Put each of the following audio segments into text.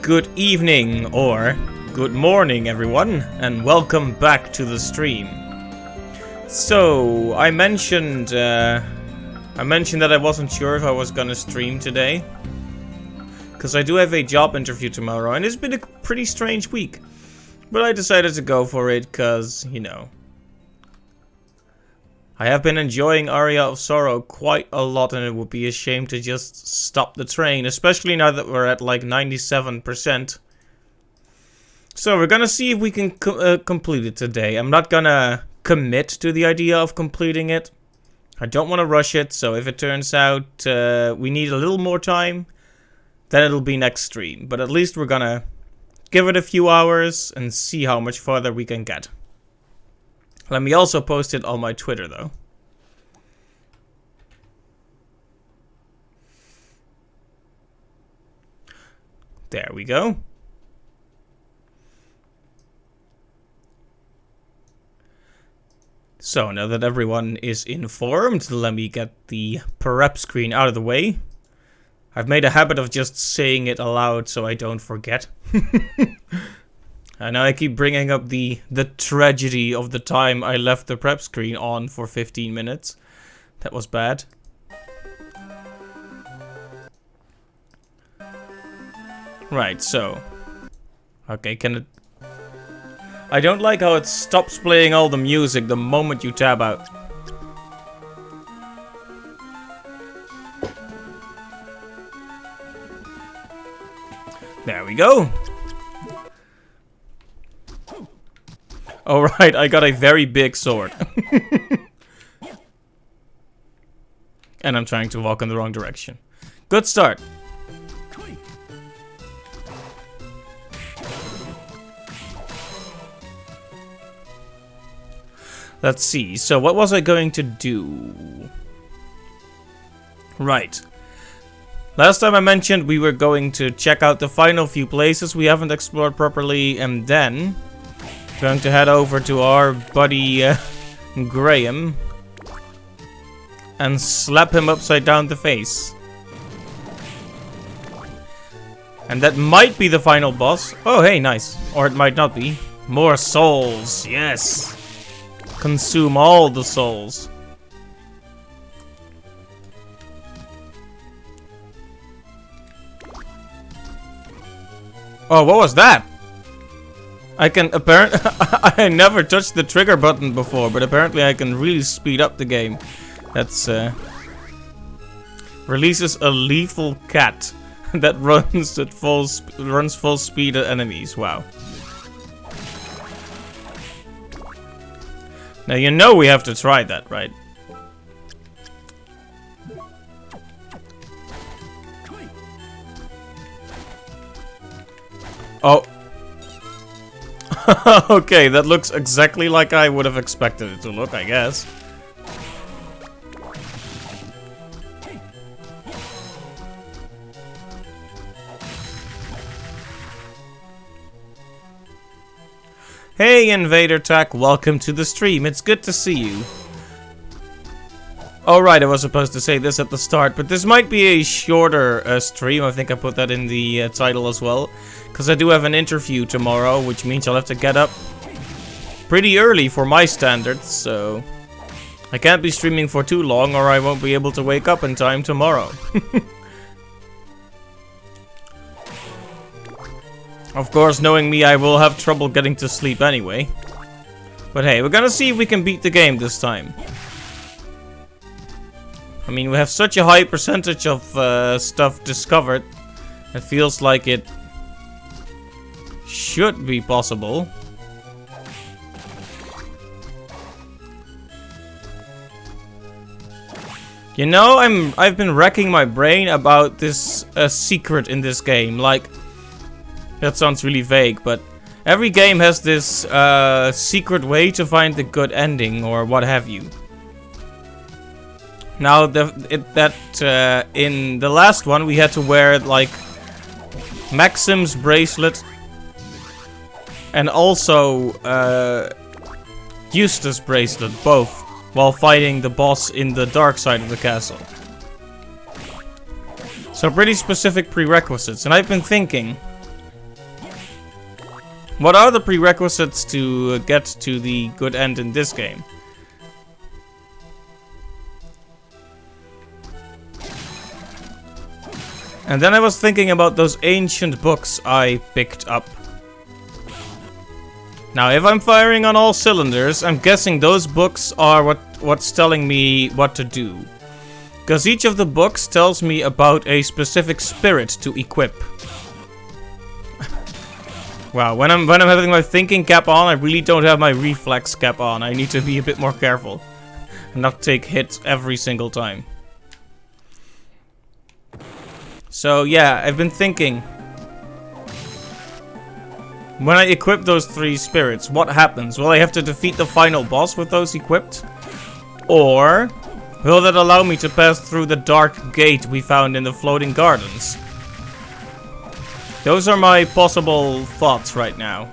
Good evening, or good morning everyone, and welcome back to the stream. So, I mentioned that I wasn't sure if I was gonna stream today, because I do have a job interview tomorrow, and it's been a pretty strange week. But I decided to go for it, because, you know, I have been enjoying Aria of Sorrow quite a lot, and it would be a shame to just stop the train, especially now that we're at like 97%. So we're gonna see if we can complete it today. I'm not gonna commit to the idea of completing it. I don't want to rush it, so if it turns out we need a little more time, then it'll be next stream. But at least we're gonna give it a few hours and see how much farther we can get. Let me also post it on my Twitter, though. There we go. So, now that everyone is informed, let me get the prep screen out of the way. I've made a habit of just saying it aloud so I don't forget. And now I keep bringing up the tragedy of the time I left the prep screen on for 15 minutes. That was bad. Right, so. Okay, can it... I don't like how it stops playing all the music the moment you tab out. There we go. Alright, I got a very big sword. And I'm trying to walk in the wrong direction. Good start. Let's see, so what was I going to do? Right. Last time I mentioned we were going to check out the final few places we haven't explored properly, and then going to head over to our buddy Graham and slap him upside down the face. And that might be the final boss. Oh, hey, nice. Or it might not be. More souls, yes. Consume all the souls. Oh, what was that? I can apparently I never touched the trigger button before, but apparently I can really speed up the game. That's releases a lethal cat that runs at full speed at enemies. Wow. Now you know we have to try that, right? Oh. Okay, that looks exactly like I would have expected it to look, I guess. Hey, Invader Tech, welcome to the stream. It's good to see you. Alright, I was supposed to say this at the start, but this might be a shorter stream. I think I put that in the title as well. Because I do have an interview tomorrow, which means I'll have to get up pretty early for my standards, so I can't be streaming for too long or I won't be able to wake up in time tomorrow. Of course, knowing me, I will have trouble getting to sleep anyway. But hey, we're gonna see if we can beat the game this time. I mean, we have such a high percentage of stuff discovered. It feels like it should be possible. You know, I've been racking my brain about this secret in this game. Like, that sounds really vague, but every game has this secret way to find the good ending or what have you. Now, in the last one, we had to wear like Maxim's bracelet and also Eustace bracelet, both, while fighting the boss in the dark side of the castle. So pretty specific prerequisites, and I've been thinking, What are the prerequisites to get to the good end in this game? And then I was thinking about those ancient books I picked up. Now, if I'm firing on all cylinders, I'm guessing those books are what's telling me what to do. Because each of the books tells me about a specific spirit to equip. Wow, when I'm having my thinking cap on, I really don't have my reflex cap on. I need to be a bit more careful. And not take hits every single time. So yeah, I've been thinking. When I equip those 3 spirits, what happens? Will I have to defeat the final boss with those equipped? Or will that allow me to pass through the dark gate we found in the floating gardens? Those are my possible thoughts right now.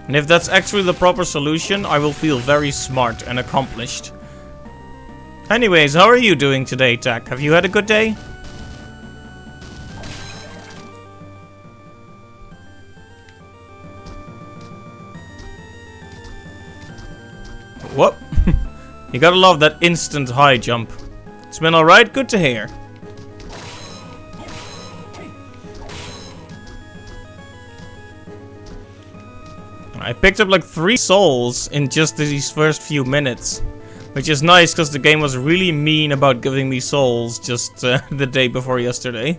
And if that's actually the proper solution, I will feel very smart and accomplished. Anyways, how are you doing today, Tak? Have you had a good day? Whoop. You gotta love that instant high jump. It's been alright, good to hear. I picked up like 3 souls in just these first few minutes. Which is nice because the game was really mean about giving me souls just the day before yesterday.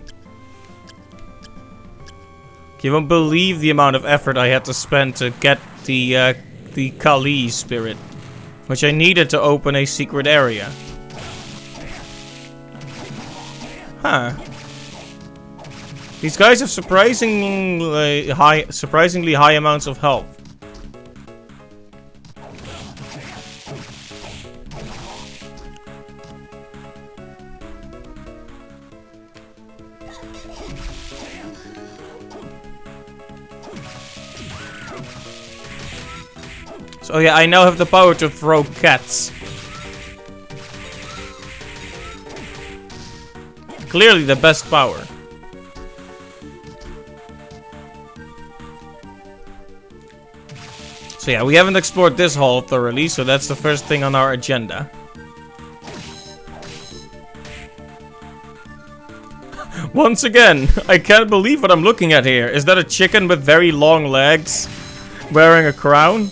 You won't believe the amount of effort I had to spend to get the Kali spirit. Which I needed to open a secret area. Huh. These guys have surprisingly high amounts of health. So yeah, I now have the power to throw cats. Clearly the best power. So yeah, we haven't explored this hall thoroughly, so that's the first thing on our agenda. Once again, I can't believe what I'm looking at here. Is that a chicken with very long legs? Wearing a crown?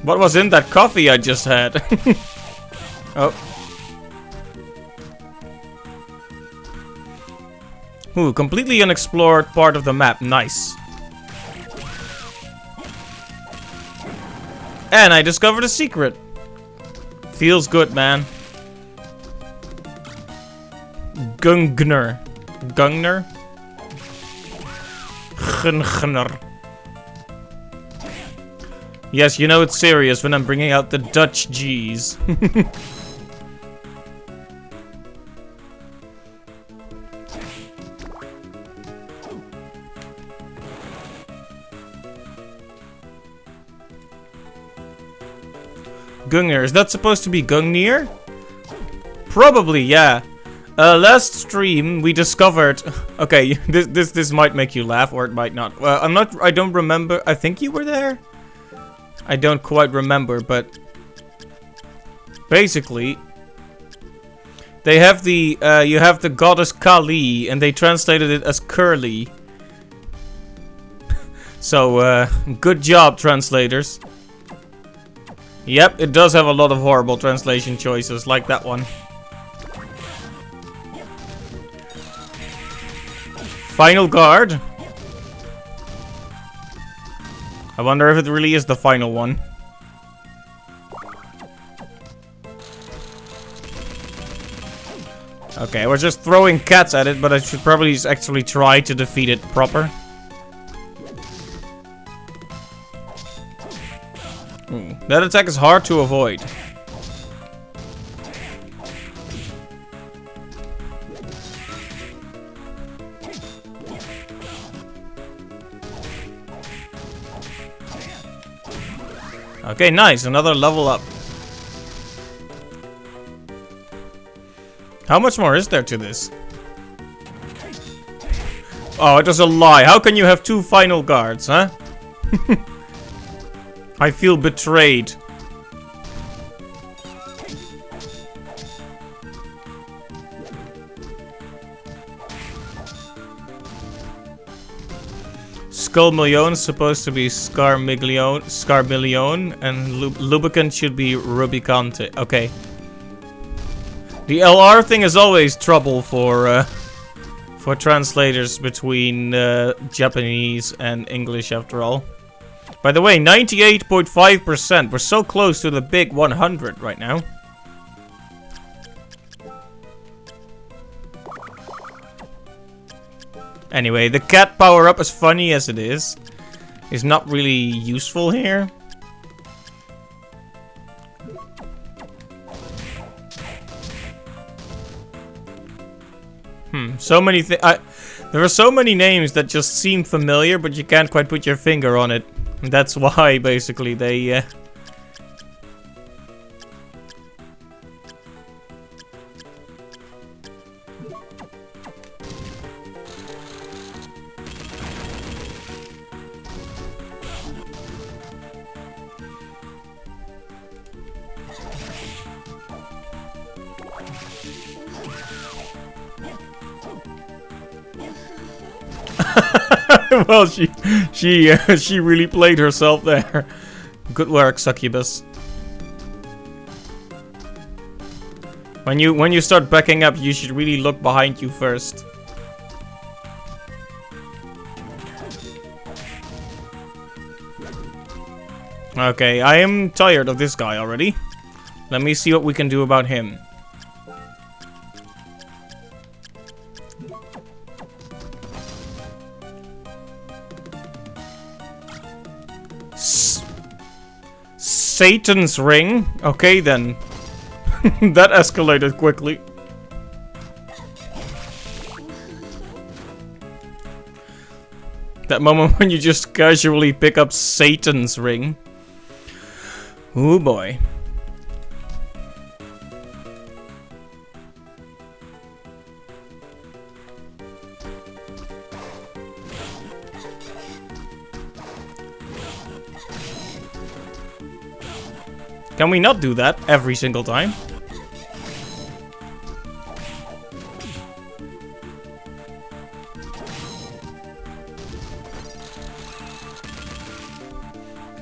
What was in that coffee I just had? Oh. Ooh, completely unexplored part of the map. Nice. And I discovered a secret. Feels good, man. Gungner. Gungner? Gungner. Yes, you know it's serious when I'm bringing out the Dutch G's. Gungnir, is that supposed to be Gungnir? Probably, yeah. Last stream we discovered. Okay, this might make you laugh or it might not. I don't remember. I think you were there. I don't quite remember, but basically they have the you have the goddess Kali and they translated it as Curly. So good job, translators. Yep, it does have a lot of horrible translation choices like that one. Final guard. I wonder if it really is the final one. Okay, we're just throwing cats at it, but I should probably actually try to defeat it proper. Ooh, that attack is hard to avoid. Okay, nice. Another level up. How much more is there to this? Oh, it was a lie. How can you have 2 final guards, huh? I feel betrayed. Skullmillion is supposed to be Scarmillion, and Lubricant should be Rubicante. Okay. The LR thing is always trouble for translators between Japanese and English, after all. By the way, 98.5%. We're so close to the big 100 right now. Anyway, the cat power-up, as funny as it is not really useful here. So many there are so many names that just seem familiar, but you can't quite put your finger on it. And that's why, basically, they... Well, she really played herself there. Good work, Succubus. When you start backing up, you should really look behind you first. Okay, I am tired of this guy already. Let me see what we can do about him. Satan's ring? Okay then. That escalated quickly. That moment when you just casually pick up Satan's ring. Oh boy. Can we not do that every single time?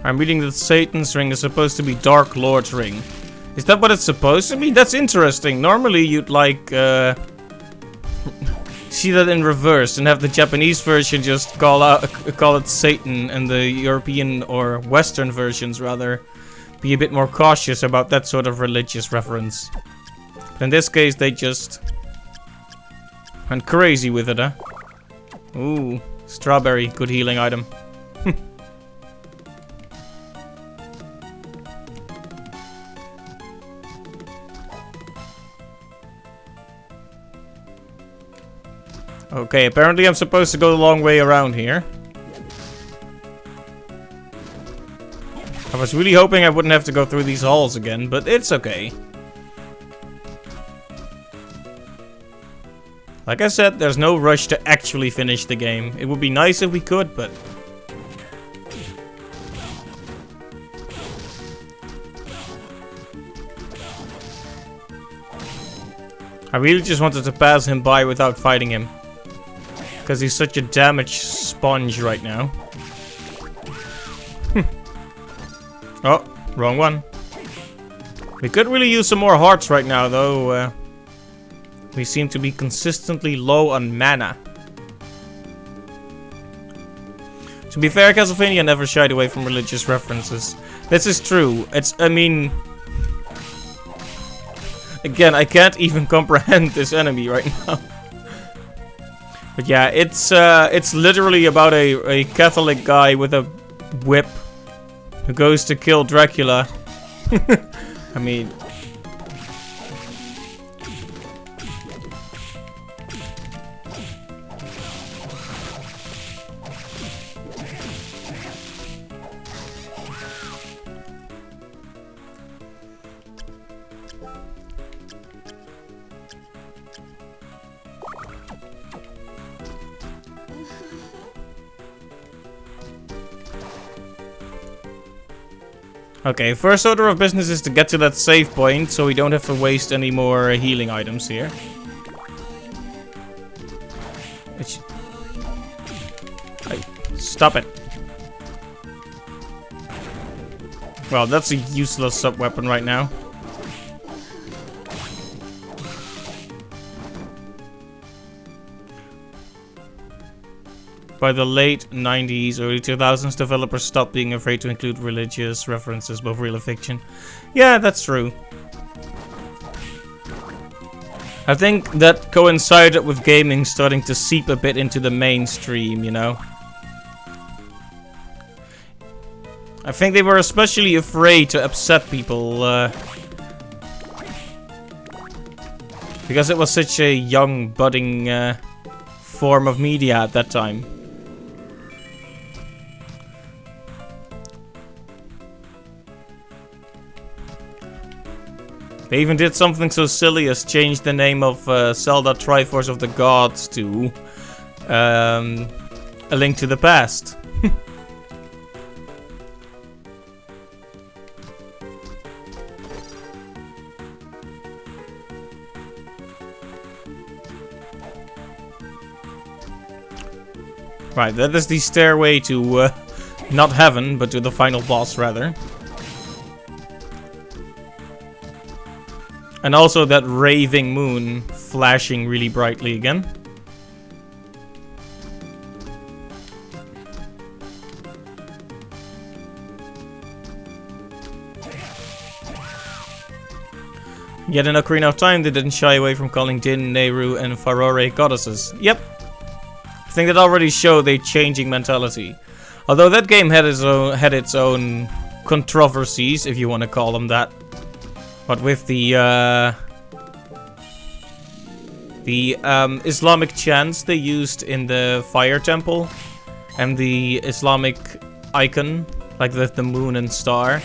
I'm reading that Satan's ring is supposed to be Dark Lord's ring. Is that what it's supposed to be? That's interesting. Normally you'd like see that in reverse and have the Japanese version just call it Satan, and the European or Western versions rather be a bit more cautious about that sort of religious reference. But in this case, they just went crazy with it, huh? Ooh, strawberry, good healing item. Okay, apparently I'm supposed to go the long way around here. I was really hoping I wouldn't have to go through these halls again, but it's okay. Like I said, there's no rush to actually finish the game. It would be nice if we could, but... I really just wanted to pass him by without fighting him. Because he's such a damage sponge right now. Oh, wrong one. We could really use some more hearts right now, though. We seem to be consistently low on mana. To be fair, Castlevania never shied away from religious references. This is true. I mean... Again, I can't even comprehend this enemy right now. But yeah, it's literally about a Catholic guy with a whip who goes to kill Dracula. I mean... Okay, first order of business is to get to that save point, so we don't have to waste any more healing items here. Stop it. Well, that's a useless sub-weapon right now. By the late 90s, early 2000s, developers stopped being afraid to include religious references, both real and fiction. Yeah, that's true. I think that coincided with gaming starting to seep a bit into the mainstream, you know? I think they were especially afraid to upset people, because it was such a young, budding form of media at that time. They even did something so silly as change the name of Zelda Triforce of the Gods to A Link to the Past. Right, that is the stairway to not heaven, but to the final boss, rather. And also that raving moon flashing really brightly again. Yet in Ocarina of Time, they didn't shy away from calling Din, Nehru, and Farore goddesses. Yep. I think that already showed a changing mentality. Although that game had its own controversies, if you want to call them that. But with the Islamic chants they used in the fire temple, and the Islamic icon, like with the moon and star.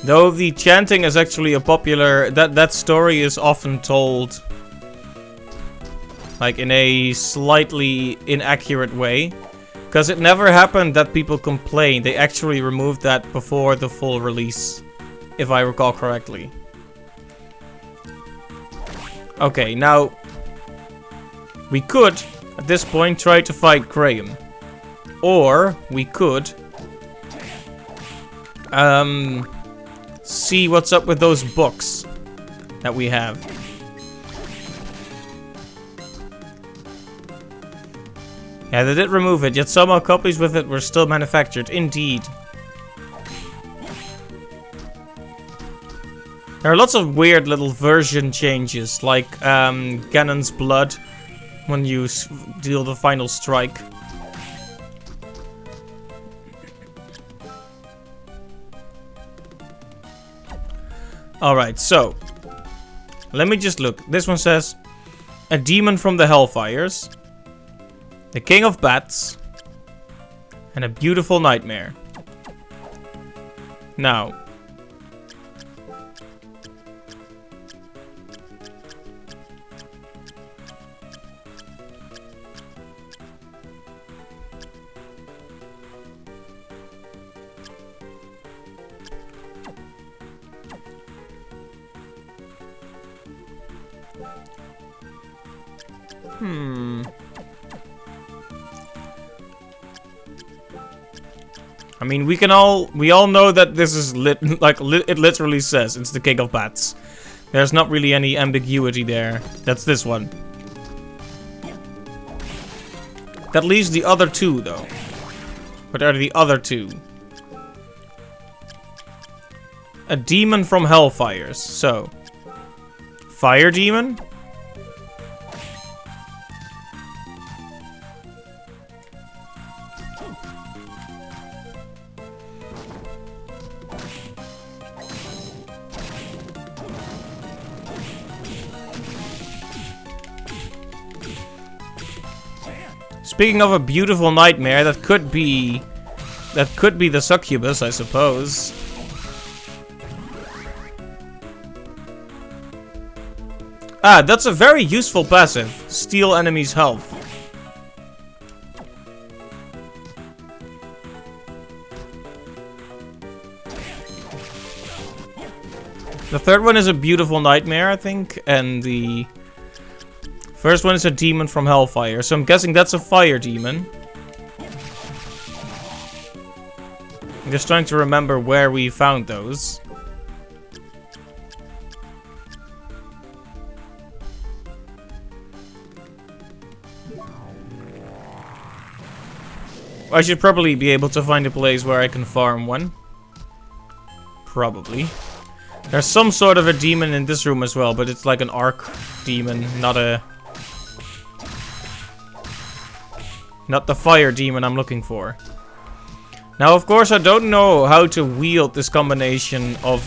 Though the chanting is actually a popular, that story is often told like in a slightly inaccurate way. Because it never happened that people complained. They actually removed that before the full release, if I recall correctly. Okay, now we could, at this point, try to fight Graham. Or we could see what's up with those books that we have. Yeah, they did remove it, yet somehow copies with it were still manufactured. Indeed. There are lots of weird little version changes, like Ganon's blood when you deal the final strike. Alright, so let me just look. This one says a demon from the Hellfires, the King of Bats, and a beautiful nightmare. Now, I mean, we all know that this is it literally says it's the King of Bats. There's not really any ambiguity there. That's this one. That leaves the other two, though. What are the other two? A demon from Hellfires. So, Fire Demon? Speaking of a beautiful nightmare, that could be the succubus, I suppose. Ah, that's a very useful passive. Steal enemies' health. The third one is a beautiful nightmare, I think, and the first one is a demon from Hellfire, so I'm guessing that's a fire demon. I'm just trying to remember where we found those. I should probably be able to find a place where I can farm one. Probably. There's some sort of a demon in this room as well, but it's like an arc demon, not the fire demon I'm looking for. Now, of course, I don't know how to wield this combination of...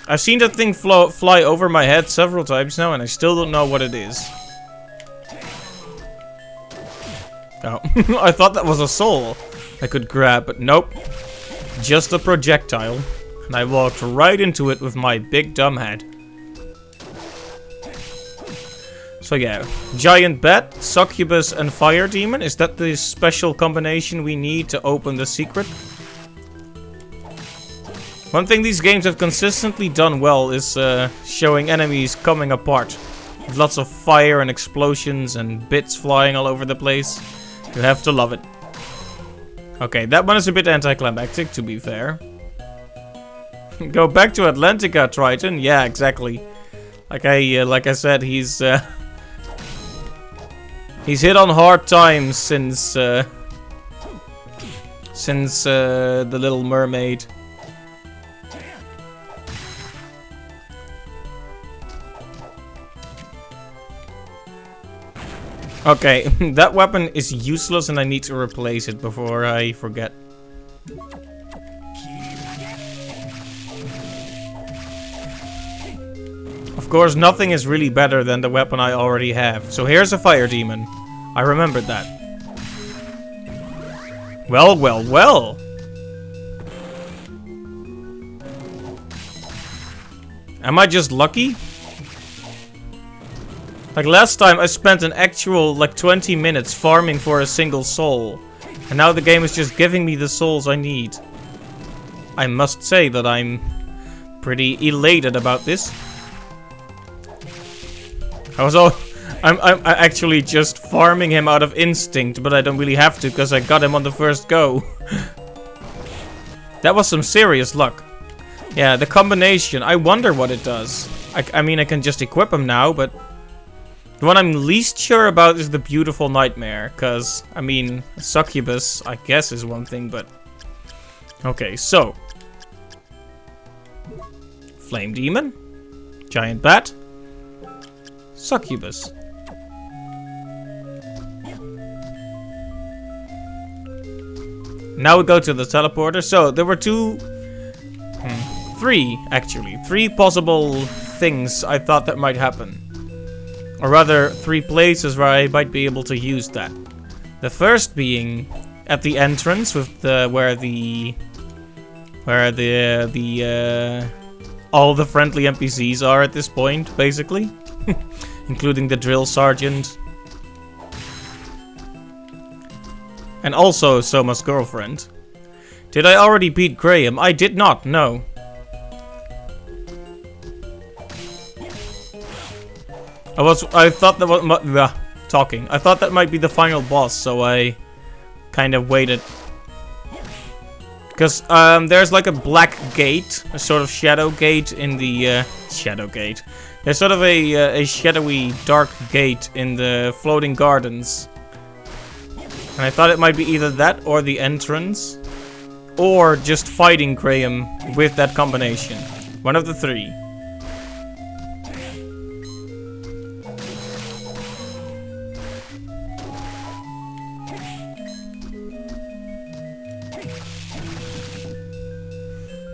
I've seen that thing fly over my head several times now, and I still don't know what it is. Oh, I thought that was a soul I could grab, but nope. Just a projectile. And I walked right into it with my big dumb head. So yeah, giant bat, succubus, and fire demon. Is that the special combination we need to open the secret? One thing these games have consistently done well is showing enemies coming apart. With lots of fire and explosions and bits flying all over the place. You have to love it. Okay, that one is a bit anticlimactic, to be fair. Go back to Atlantica, Triton. Yeah, exactly. Like I said, he's hit on hard times since the Little Mermaid. Okay, that weapon is useless and I need to replace it before I forget. Of course, nothing is really better than the weapon I already have. So here's a fire demon. I remembered that. Well, well, well. Am I just lucky? Like last time I spent an actual like 20 minutes farming for a single soul. And now the game is just giving me the souls I need. I must say that I'm pretty elated about this. I'm actually just farming him out of instinct, but I don't really have to because I got him on the first go. That was some serious luck. Yeah, the combination. I wonder what it does. I mean, I can just equip him now, but... The one I'm least sure about is the beautiful nightmare, because, I mean, succubus, I guess, is one thing, but... Okay, so... Flame demon. Giant bat. Succubus. Now we go to the teleporter. So, there were three, actually. Three possible things I thought that might happen. Or rather, 3 places where I might be able to use that. The first being at the entrance with where all the friendly NPCs are at this point, basically, including the drill sergeant, and also Soma's girlfriend. Did I already beat Graham? I did not. No. I thought that was talking. I thought that might be the final boss, so I kind of waited. Because there's like a black gate, a sort of shadow gate in the shadow gate. There's sort of a shadowy dark gate in the floating gardens. And I thought it might be either that or the entrance, or just fighting Graham with that combination. One of the 3.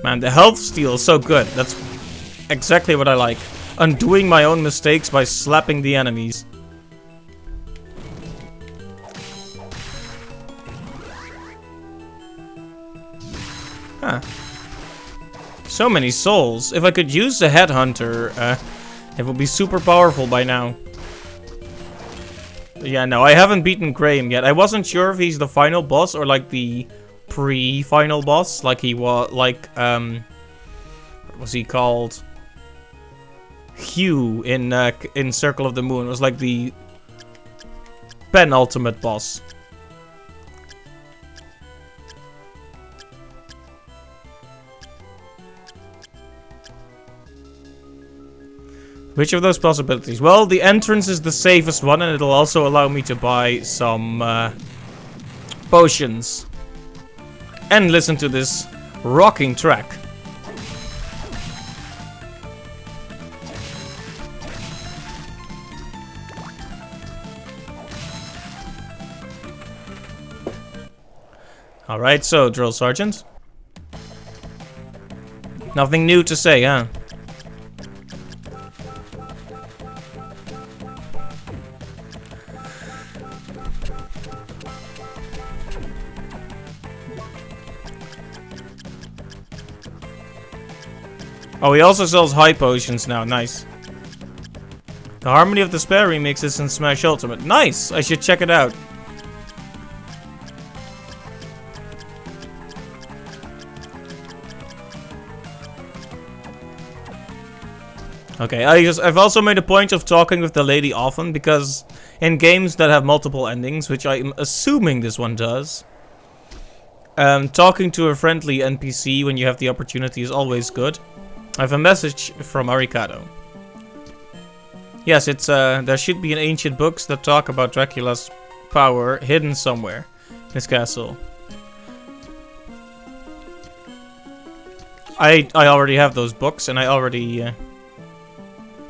Man, the health steal is so good. That's exactly what I like. Undoing my own mistakes by slapping the enemies. Huh. So many souls. If I could use the headhunter, it would be super powerful by now. Yeah, no, I haven't beaten Graham yet. I wasn't sure if he's the final boss or like the pre-final boss, like he was, like what was he called? Hugh in Circle of the Moon. It was like the penultimate boss. Which of those possibilities? Well, the entrance is the safest one, and it'll also allow me to buy some potions. And listen to this rocking track. Alright, so, Drill Sergeant. Nothing new to say, huh? Oh, he also sells high potions now. Nice. The Harmony of Despair remix is in Smash Ultimate. Nice! I should check it out. Okay, I've also made a point of talking with the lady often, because in games that have multiple endings, which I'm assuming this one does, talking to a friendly NPC when you have the opportunity is always good. I have a message from Arikado. Yes, it's there should be in ancient books that talk about Dracula's power hidden somewhere in his castle. I already have those books, and I already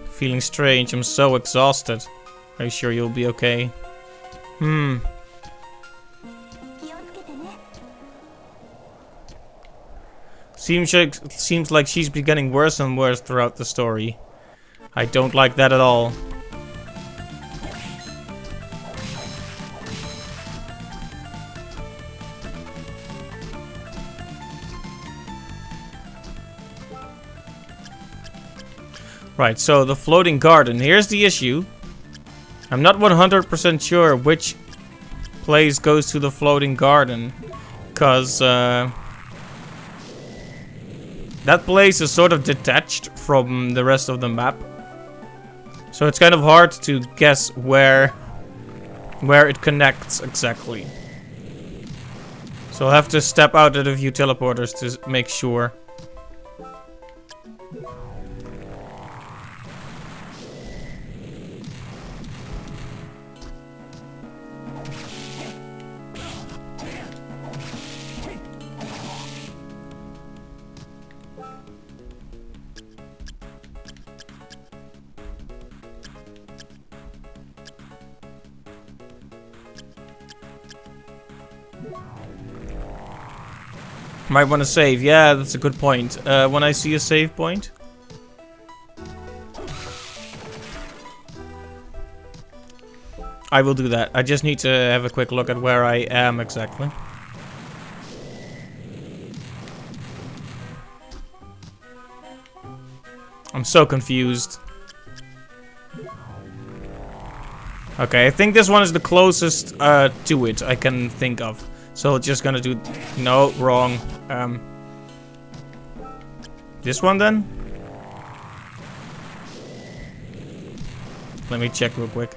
feeling strange. I'm so exhausted. Are you sure you'll be okay? Seems like she's been getting worse and worse throughout the story. I don't like that at all. Right, so the floating garden. Here's the issue. I'm not 100% sure which place goes to the floating garden, because that place is sort of detached from the rest of the map. So it's kind of hard to guess where it connects exactly. So I'll have to step out at a few teleporters to make sure. Might want to save. Yeah, that's a good point. When I see a save point. I will do that. I just need to have a quick look at where I am exactly. I'm so confused. Okay, I think this one is the closest to it I can think of. So just gonna do... No, wrong. This one then? Let me check real quick.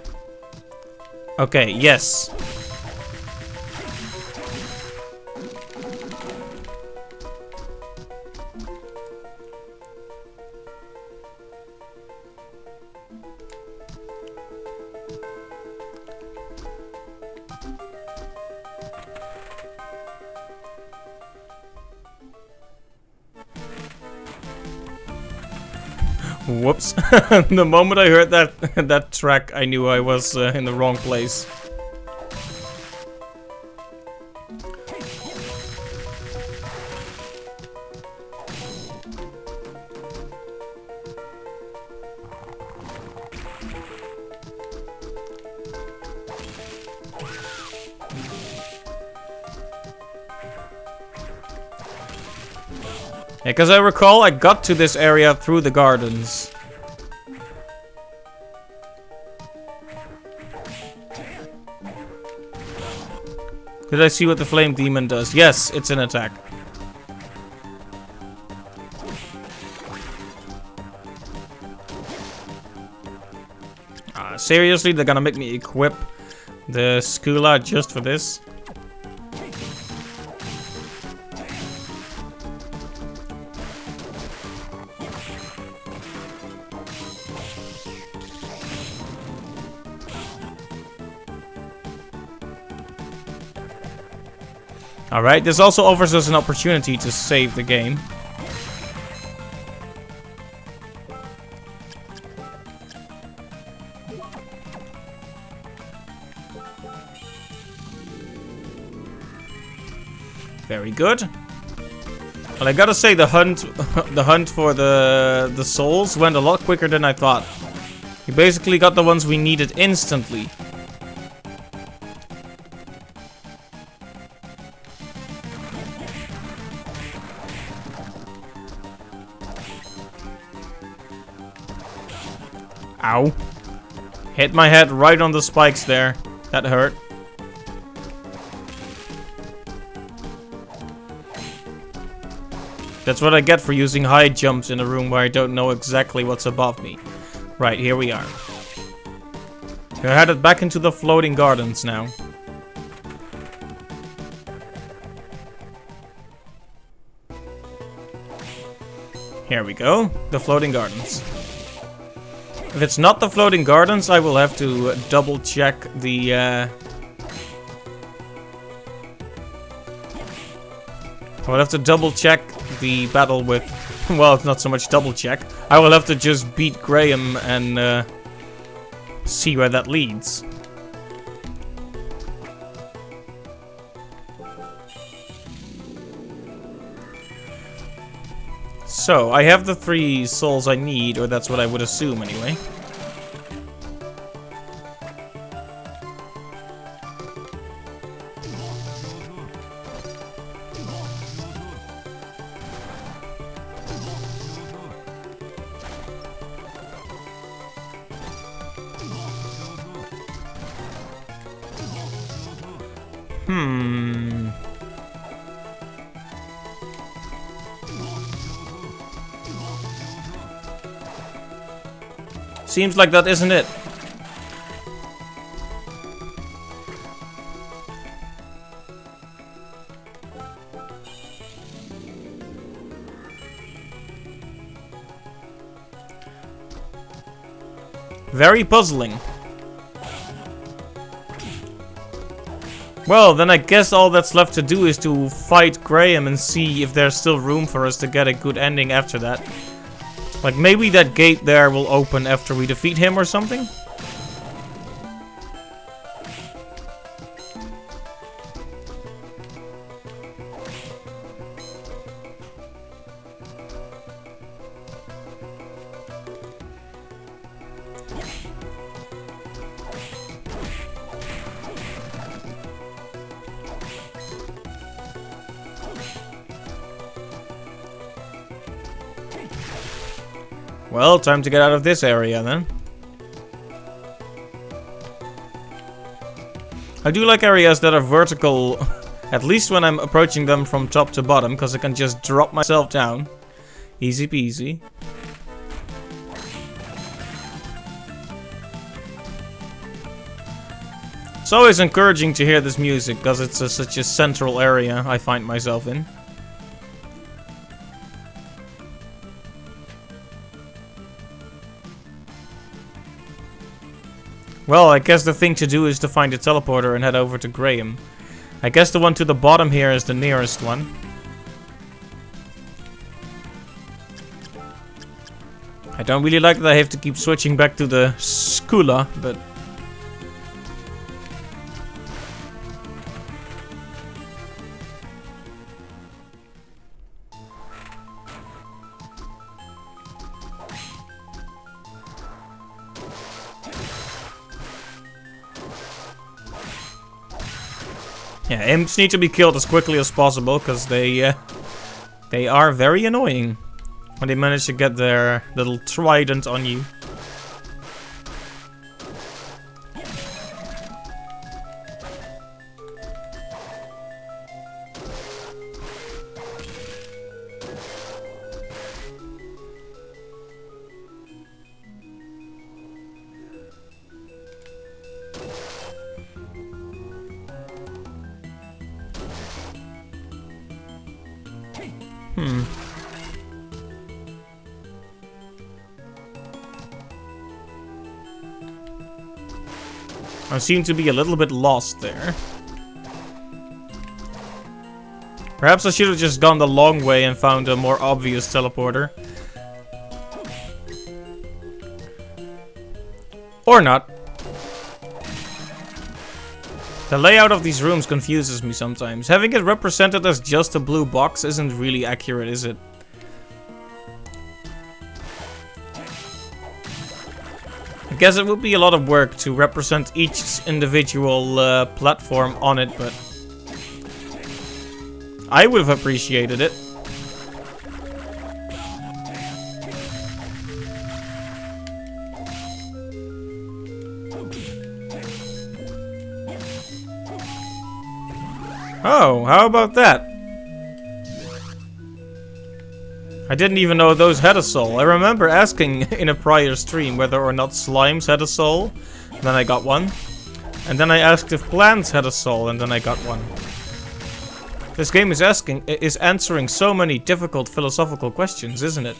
Okay, yes. Whoops. The moment I heard that track, I knew I was in the wrong place. Yeah, because I recall I got to this area through the gardens. Did I see what the flame demon does? Yes, it's an attack. Seriously, they're gonna make me equip the Skula just for this? Alright, this also offers us an opportunity to save the game. Very good. Well, I gotta say the hunt for the souls went a lot quicker than I thought. We basically got the ones we needed instantly. Ow. Hit my head right on the spikes there. That hurt. That's what I get for using high jumps in a room where I don't know exactly what's above me. Right, here we are. We're headed back into the floating gardens now. Here we go. The floating gardens. If it's not the floating gardens, I will have to double check the... I will have to double check the battle with... Well, it's not so much double check. I will have to just beat Graham and see where that leads. So, I have the 3 souls I need, or that's what I would assume anyway. Seems like that isn't it. Very puzzling. Well, then I guess all that's left to do is to fight Graham and see if there's still room for us to get a good ending after that. Like, maybe that gate there will open after we defeat him or something? Well, time to get out of this area then. I do like areas that are vertical, at least when I'm approaching them from top to bottom, because I can just drop myself down. Easy peasy. It's always encouraging to hear this music, because it's such a central area I find myself in. Well, I guess the thing to do is to find a teleporter and head over to Graham. I guess the one to the bottom here is the nearest one. I don't really like that I have to keep switching back to the Skula, but... Yeah, imps need to be killed as quickly as possible, because they are very annoying when they manage to get their little trident on you. I seem to be a little bit lost there. Perhaps I should have just gone the long way and found a more obvious teleporter. Or not. The layout of these rooms confuses me sometimes. Having it represented as just a blue box isn't really accurate, is it? I guess it would be a lot of work to represent each individual platform on it, but I would have appreciated it. Oh, how about that? I didn't even know those had a soul. I remember asking in a prior stream whether or not slimes had a soul. Then I got one. And then I asked if plants had a soul, and then I got one. This game is answering so many difficult philosophical questions, isn't it?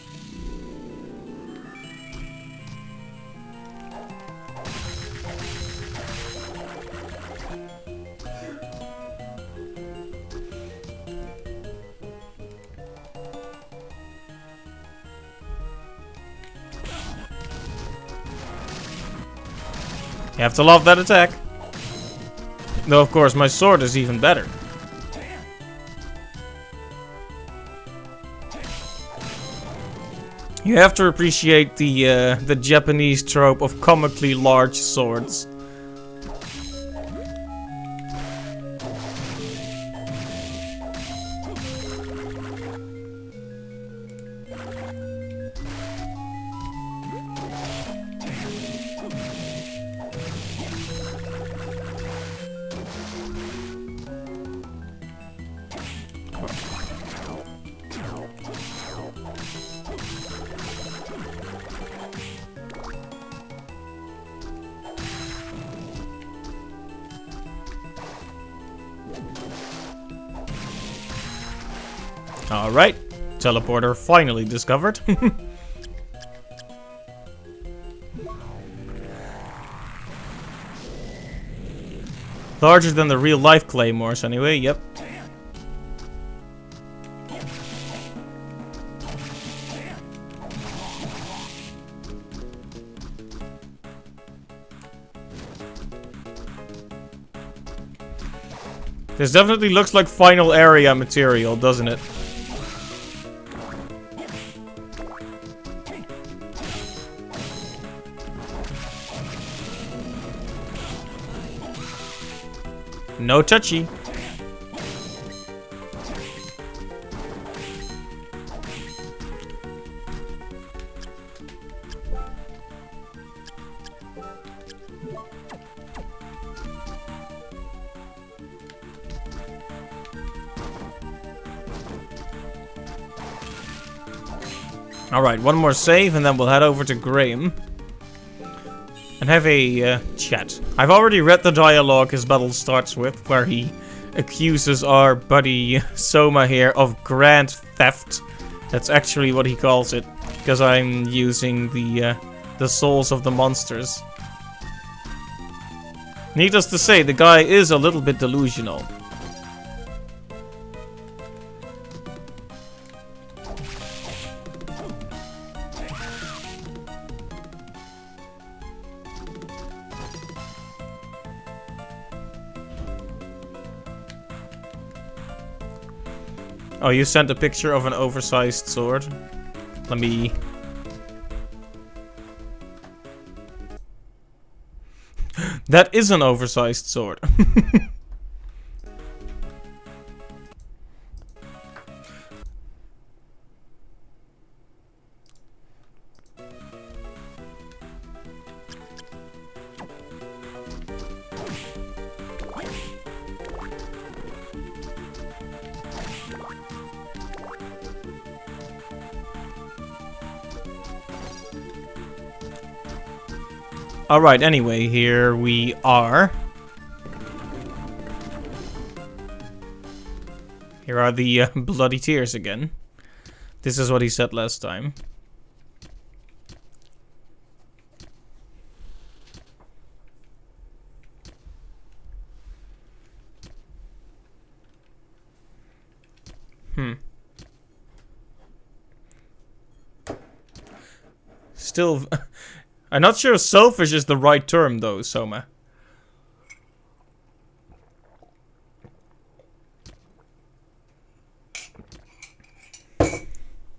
You have to love that attack. Though, of course, my sword is even better. You have to appreciate the Japanese trope of comically large swords. Alright, teleporter finally discovered. Larger than the real life claymores anyway, yep. This definitely looks like final area material, doesn't it? No touchy. Alright, one more save and then we'll head over to Graham and have a chat. I've already read the dialogue his battle starts with, where he accuses our buddy Soma here of grand theft. That's actually what he calls it, because I'm using the souls of the monsters. Needless to say, the guy is a little bit delusional. Oh, you sent a picture of an oversized sword. Let me... That is an oversized sword. Alright, anyway, here we are. Here are the bloody tears again. This is what he said last time. Still, I'm not sure selfish is the right term though, Soma.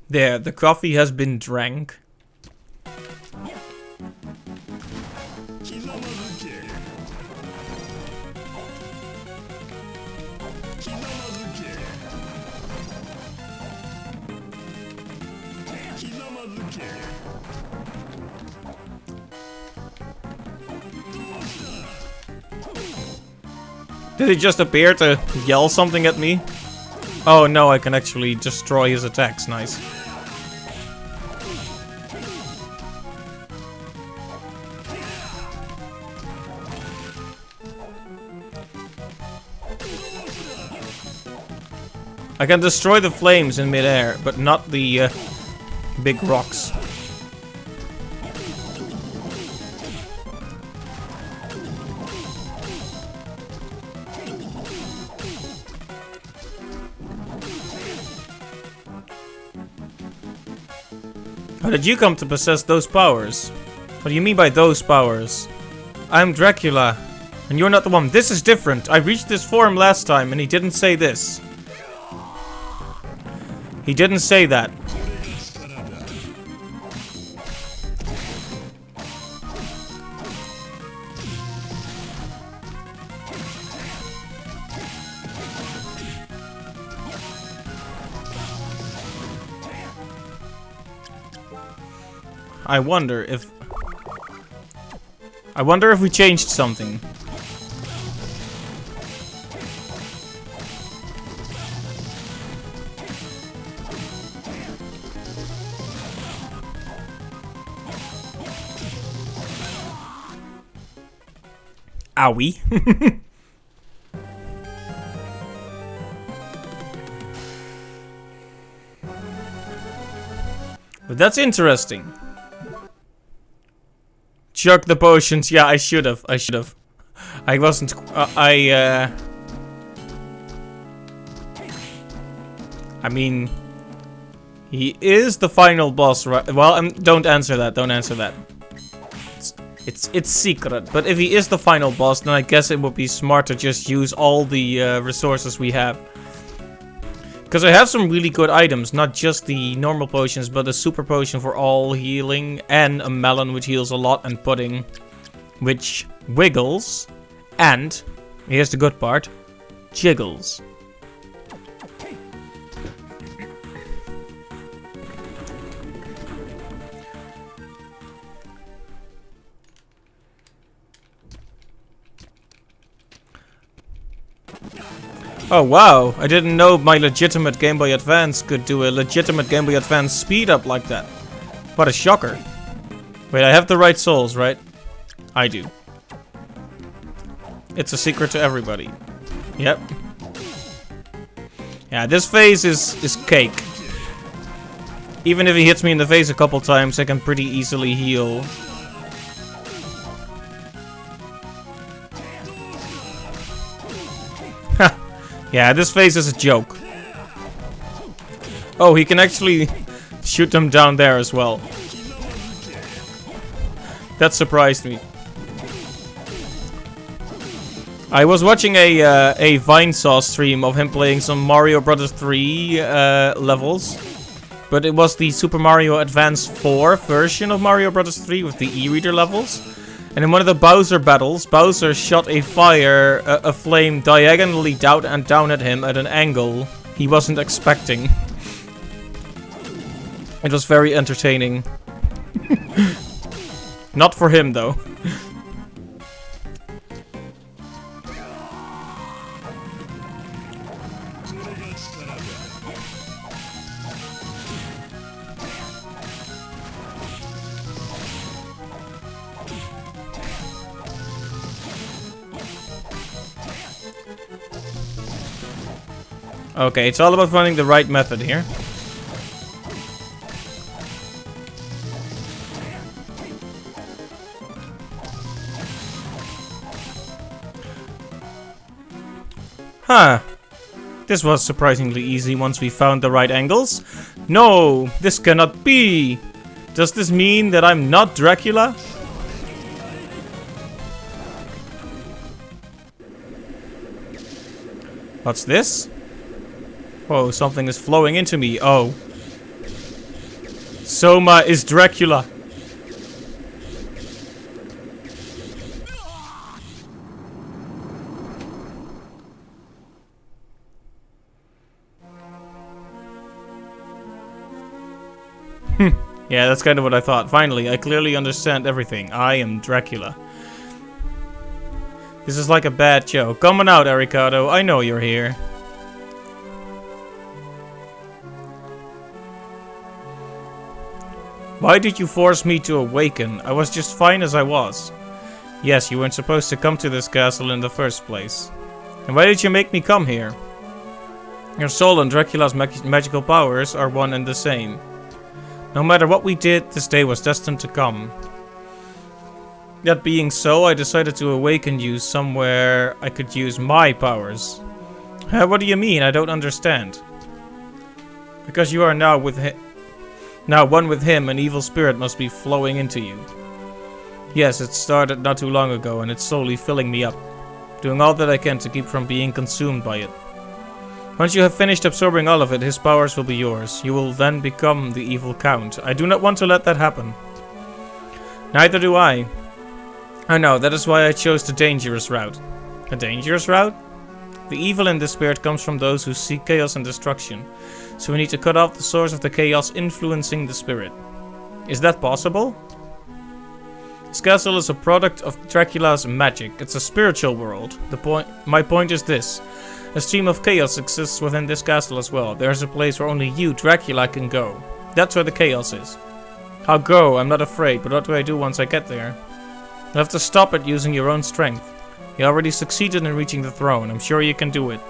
There, the coffee has been drank. Did he just appear to yell something at me? Oh no, I can actually destroy his attacks. Nice. I can destroy the flames in midair, but not the big rocks. How did you come to possess those powers? What do you mean by those powers? I'm Dracula, and you're not the one. This is different. I reached this form last time, and he didn't say this. He didn't say that. I wonder if we changed something. Owie. But that's interesting. Chug the potions. Yeah, I should have. I wasn't. I mean, he is the final boss, right? Well, don't answer that. Don't answer that. It's secret. But if he is the final boss, then I guess it would be smart to just use all the resources we have. Because I have some really good items, not just the normal potions, but a super potion for all healing, and a melon which heals a lot, and pudding which wiggles, and, here's the good part, jiggles. Oh wow, I didn't know my legitimate Game Boy Advance could do a legitimate Game Boy Advance speed up like that. What a shocker. Wait, I have the right souls, right? I do. It's a secret to everybody. Yep. Yeah, this phase is cake. Even if he hits me in the face a couple times, I can pretty easily heal. Yeah, this phase is a joke. Oh, he can actually shoot them down there as well. That surprised me. I was watching a Vinesaw stream of him playing some Mario Bros. 3 levels. But it was the Super Mario Advance 4 version of Mario Bros. 3 with the e-reader levels. And in one of the Bowser battles, Bowser shot a flame diagonally down at him at an angle he wasn't expecting. It was very entertaining. Not for him, though. Okay, it's all about finding the right method here. Huh. This was surprisingly easy once we found the right angles. No, this cannot be. Does this mean that I'm not Dracula? What's this? Whoa, something is flowing into me. Oh. Soma is Dracula. Yeah, that's kind of what I thought. Finally, I clearly understand everything. I am Dracula. This is like a bad joke. Come on out, Aricado. I know you're here. Why did you force me to awaken? I was just fine as I was. Yes, you weren't supposed to come to this castle in the first place. And why did you make me come here? Your soul and Dracula's magical powers are one and the same. No matter what we did, this day was destined to come. That being so, I decided to awaken you somewhere I could use my powers. What do you mean? I don't understand. Because you are now one with him, an evil spirit must be flowing into you. Yes, it started not too long ago, and it's slowly filling me up. Doing all that I can to keep from being consumed by it. Once you have finished absorbing all of it, his powers will be yours. You will then become the evil count. I do not want to let that happen. Neither do I. I know, that is why I chose the dangerous route. A dangerous route? The evil in this spirit comes from those who seek chaos and destruction. So we need to cut off the source of the chaos influencing the spirit. Is that possible? This castle is a product of Dracula's magic. It's a spiritual world. My point is this. A stream of chaos exists within this castle as well. There's a place where only you, Dracula, can go. That's where the chaos is. I'll go, I'm not afraid, but what do I do once I get there? You'll have to stop it using your own strength. You already succeeded in reaching the throne. I'm sure you can do it.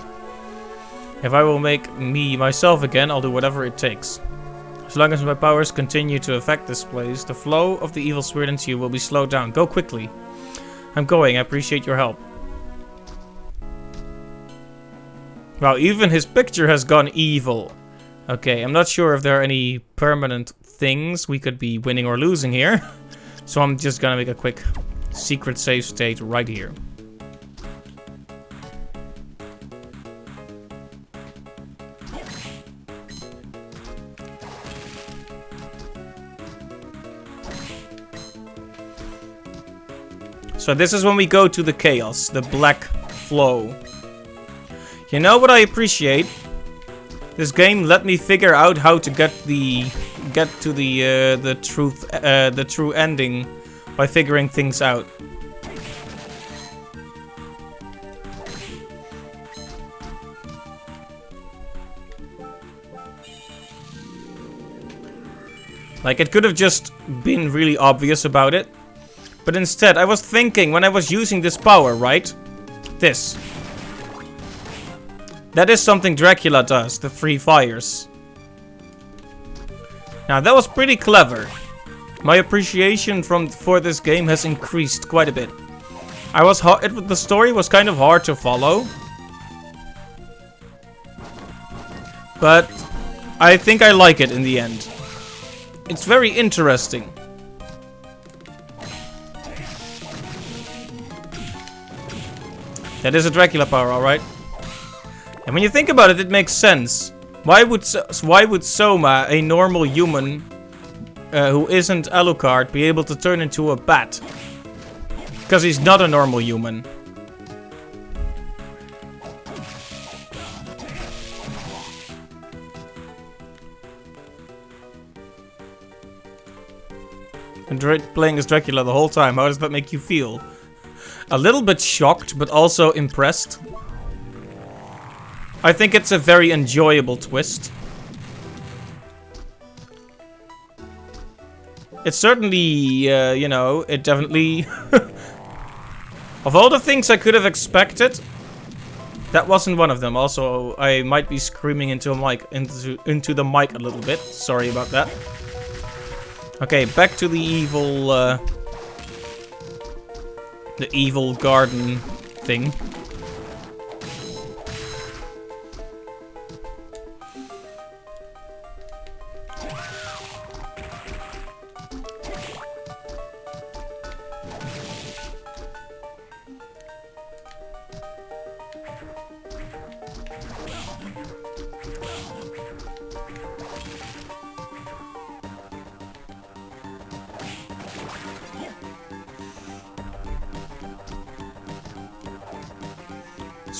If I will make me myself again, I'll do whatever it takes. As long as my powers continue to affect this place, the flow of the evil spirit into you will be slowed down. Go quickly. I'm going. I appreciate your help. Wow, even his picture has gone evil. Okay, I'm not sure if there are any permanent things we could be winning or losing here. So I'm just gonna make a quick secret save state right here. So this is when we go to the chaos, the black flow. You know what I appreciate? This game let me figure out how to get to the true ending by figuring things out. Like, it could have just been really obvious about it. But instead, I was thinking when I was using this power, right? This. That is something Dracula does, the three fires. Now, that was pretty clever. My appreciation for this game has increased quite a bit. The story was kind of hard to follow. But I think I like it in the end. It's very interesting. That is a Dracula power, alright. And when you think about it, it makes sense. Why would Soma, a normal human who isn't Alucard, be able to turn into a bat? Because he's not a normal human. And playing as Dracula the whole time, how does that make you feel? A little bit shocked, but also impressed. I think it's a very enjoyable twist. It's certainly, you know, it definitely... Of all the things I could have expected, that wasn't one of them. Also, I might be screaming into the mic a little bit. Sorry about that. Okay, back to the evil garden thing.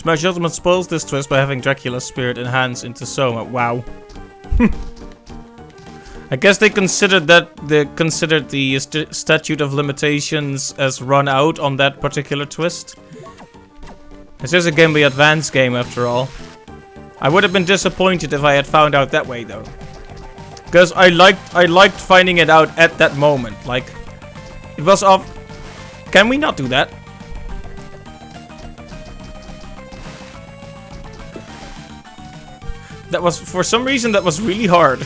Smash Ultimate spoils this twist by having Dracula's spirit enhanced into Soma. Wow. I guess they considered the statute of limitations as run out on that particular twist. This is a Game Boy Advance game after all. I would have been disappointed if I had found out that way though. Because I liked finding it out at that moment. Like, it was off. Can we not do that? That was, for some reason, that was really hard.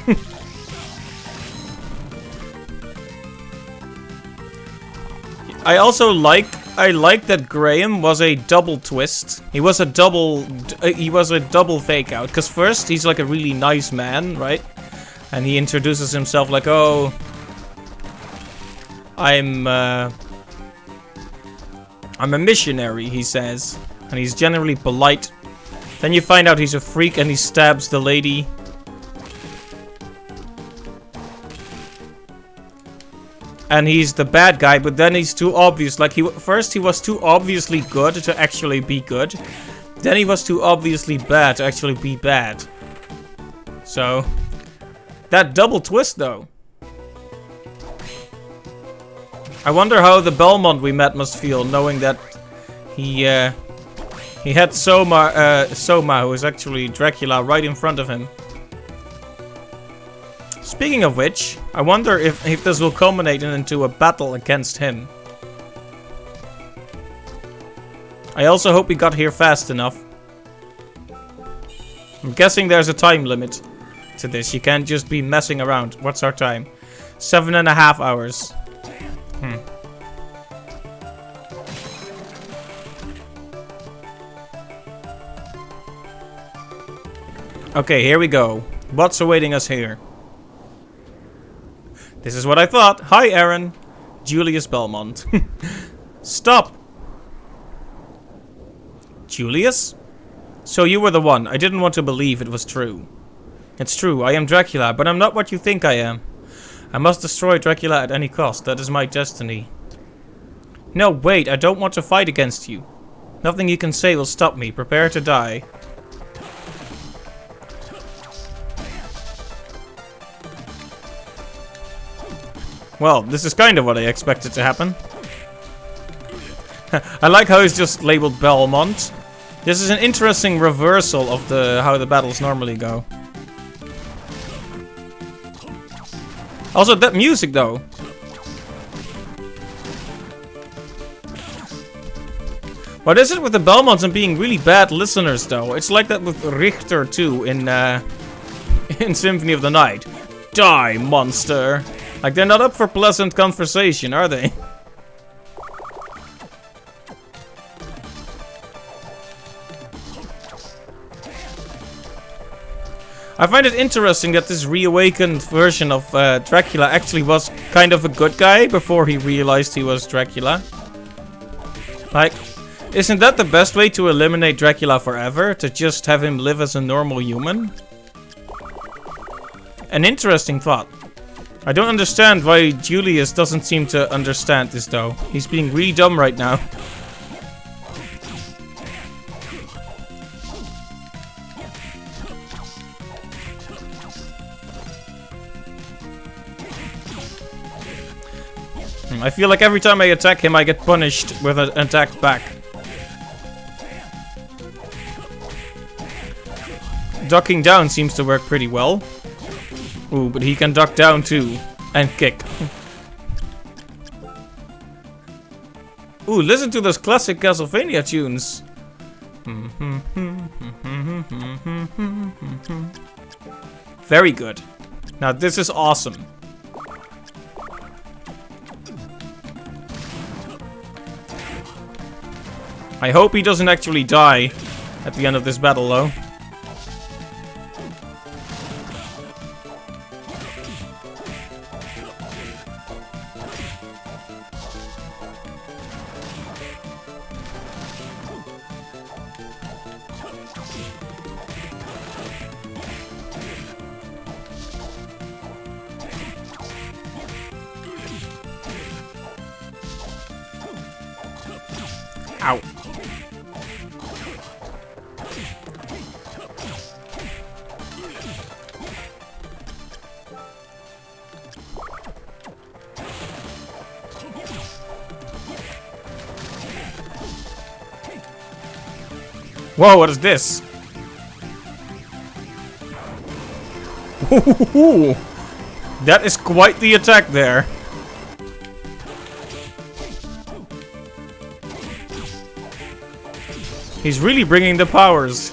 I also like that Graham was a double twist. He was a double fake out. Because first, he's like a really nice man, right? And he introduces himself like, oh, I'm a missionary, he says. And he's generally polite. Then you find out he's a freak and he stabs the lady. And he's the bad guy, but then he's too obvious. Like, first he was too obviously good to actually be good. Then he was too obviously bad to actually be bad. So, that double twist though. I wonder how the Belmont we met must feel, knowing that he had Soma, who is actually Dracula, right in front of him. Speaking of which, I wonder if this will culminate into a battle against him. I also hope we got here fast enough. I'm guessing there's a time limit to this. You can't just be messing around. What's our time? 7.5 hours. Okay, here we go. What's awaiting us here? This is what I thought. Hi, Aaron. Julius Belmont. Stop. Julius? So you were the one. I didn't want to believe it was true. It's true, I am Dracula, but I'm not what you think I am. I must destroy Dracula at any cost. That is my destiny. No, wait. I don't want to fight against you. Nothing you can say will stop me. Prepare to die. Well, this is kind of what I expected to happen. I like how he's just labeled Belmont. This is an interesting reversal of how the battles normally go. Also, that music though. What is it with the Belmonts and being really bad listeners though? It's like that with Richter too in Symphony of the Night. Die, monster! Like, they're not up for pleasant conversation, are they? I find it interesting that this reawakened version of Dracula actually was kind of a good guy before he realized he was Dracula. Like, isn't that the best way to eliminate Dracula forever? To just have him live as a normal human? An interesting thought. I don't understand why Julius doesn't seem to understand this though. He's being really dumb right now. I feel like every time I attack him, I get punished with an attack back. Ducking down seems to work pretty well. Ooh, but he can duck down too. And kick. Ooh, listen to those classic Castlevania tunes. Very good. Now this is awesome. I hope he doesn't actually die at the end of this battle though. Ow. Whoa, what is this? Ooh, that is quite the attack there. He's really bringing the powers.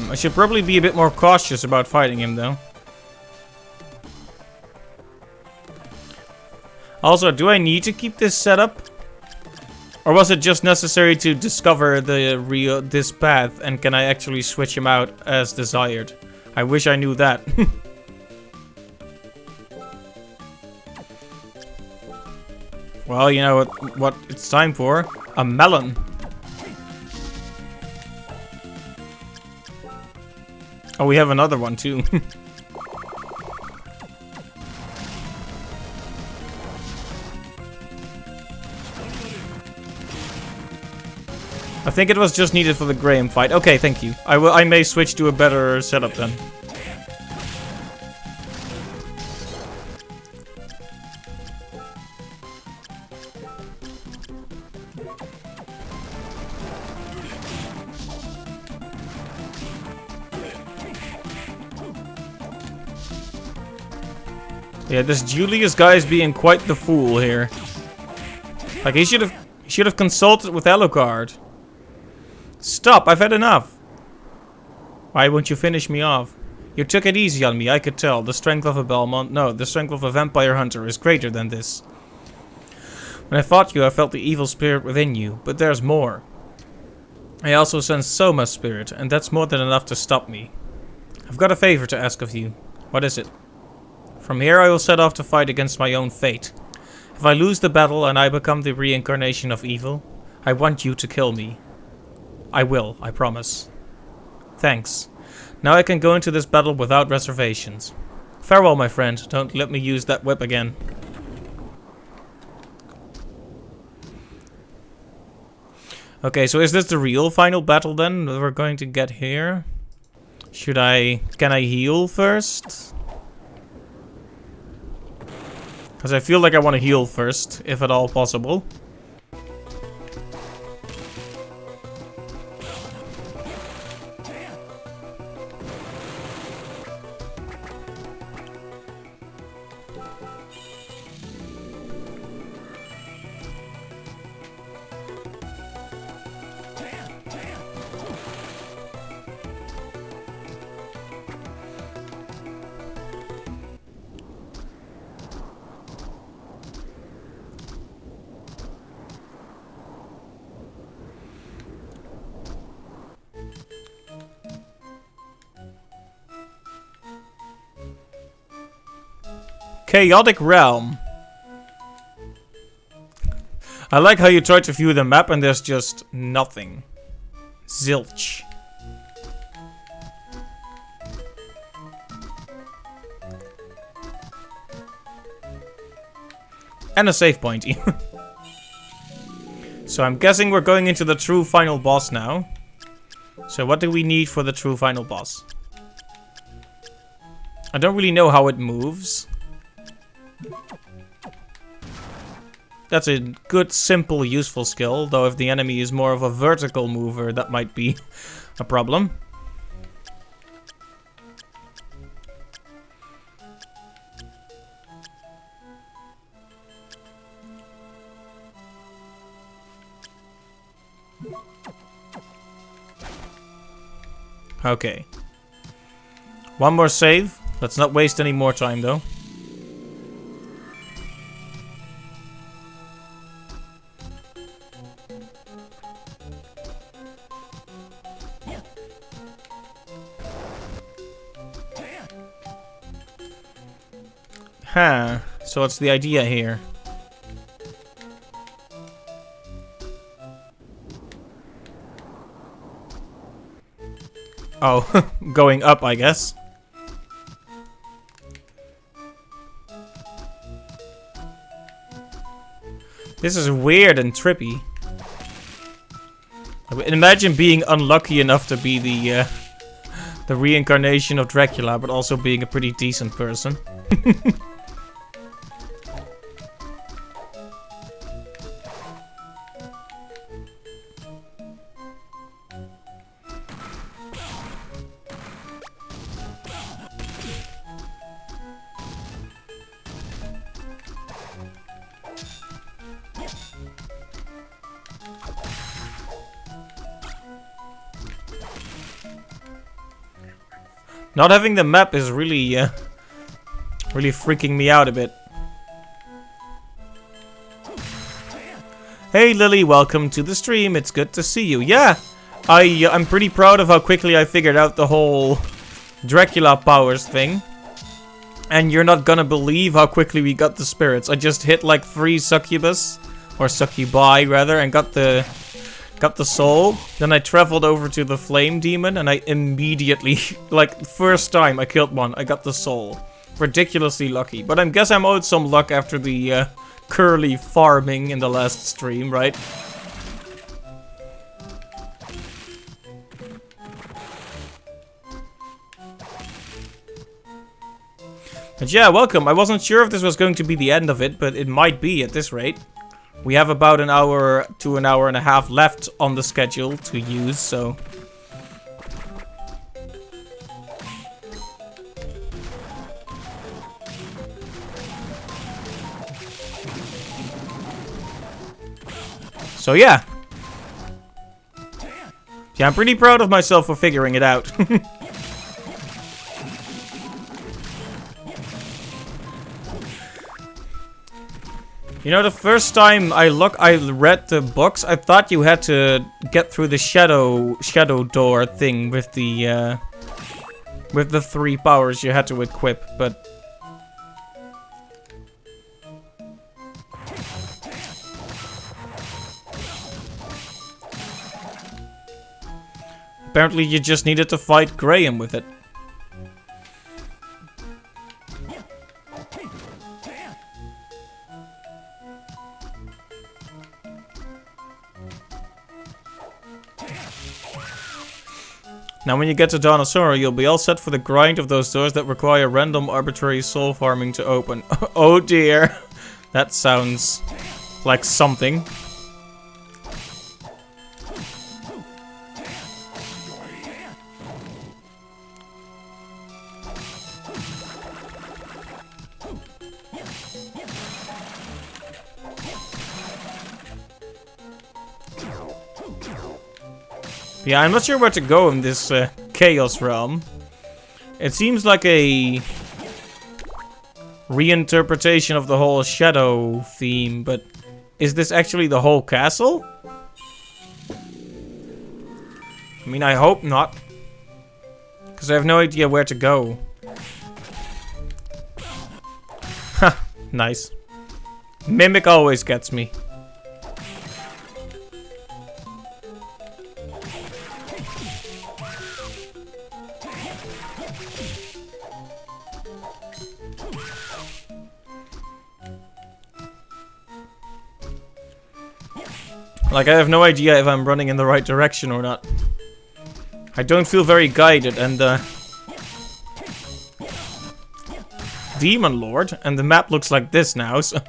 I should probably be a bit more cautious about fighting him though. Also, do I need to keep this set up? Or was it just necessary to discover this path, and can I actually switch him out as desired? I wish I knew that. Well, you know what it's time for? A melon. Oh, we have another one too. I think it was just needed for the Graham fight. Okay, thank you. I may switch to a better setup then. Yeah, this Julius guy is being quite the fool here. Like, he should have consulted with Alucard. Stop, I've had enough. Why won't you finish me off? You took it easy on me, I could tell. The strength of a Belmont... No, the strength of a vampire hunter is greater than this. When I fought you, I felt the evil spirit within you, but there's more. I also sense Soma's spirit, and that's more than enough to stop me. I've got a favor to ask of you. What is it? From here I will set off to fight against my own fate. If I lose the battle and I become the reincarnation of evil, I want you to kill me. I will, I promise. Thanks. Now I can go into this battle without reservations. Farewell, my friend. Don't let me use that whip again. Okay, so is this the real final battle then that we're going to get here? Can I heal first? Because I feel like I want to heal first, if at all possible. Chaotic Realm. I like how you try to view the map and there's just nothing. Zilch. And a save point. So I'm guessing we're going into the true final boss now. So what do we need for the true final boss? I don't really know how it moves. That's a good, simple, useful skill, though if the enemy is more of a vertical mover, that might be a problem. Okay. One more save. Let's not waste any more time, though. Huh. So what's the idea here? Oh, going up, I guess. This is weird and trippy. Imagine being unlucky enough to be the reincarnation of Dracula, but also being a pretty decent person. Not having the map is really, really freaking me out a bit. Hey Lily, welcome to the stream. It's good to see you. Yeah, I'm pretty proud of how quickly I figured out the whole Dracula powers thing. And you're not gonna believe how quickly we got the spirits. I just hit like 3 succubus, or succubi rather, and got the soul. Then I traveled over to the flame demon, and I immediately, like first time I killed one, I got the soul. Ridiculously lucky. But I guess I'm owed some luck after the curly farming in the last stream, right? But yeah, welcome. I wasn't sure if this was going to be the end of it, but it might be at this rate. We have about an hour to an hour and a half left on the schedule to use, so... So yeah. Yeah, I'm pretty proud of myself for figuring it out. You know, the first time I read the books, I thought you had to get through the shadow door thing with the 3 powers you had to equip, but apparently you just needed to fight Graham with it. Now when you get to Dawn of Sorrow, you'll be all set for the grind of those doors that require random arbitrary soul farming to open. Oh dear. That sounds like something. Yeah, I'm not sure where to go in this Chaos Realm. It seems like a reinterpretation of the whole shadow theme, but is this actually the whole castle? I mean, I hope not. Because I have no idea where to go. Ha, nice. Mimic always gets me. Like, I have no idea if I'm running in the right direction or not. I don't feel very guided, and Demon Lord, and the map looks like this now, so...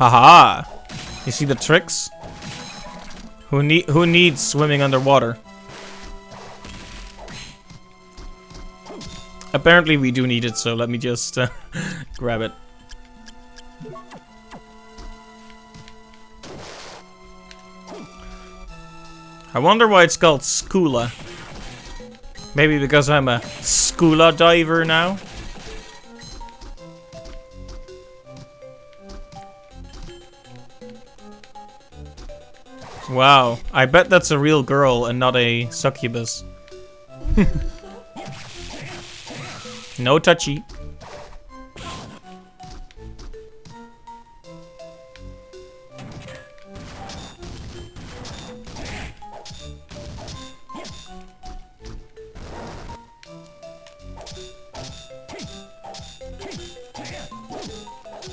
Haha! You see the tricks? Who needs swimming underwater? Apparently we do need it, so let me just grab it. I wonder why it's called Skula. Maybe because I'm a Skula diver now? Wow, I bet that's a real girl and not a succubus. No touchy.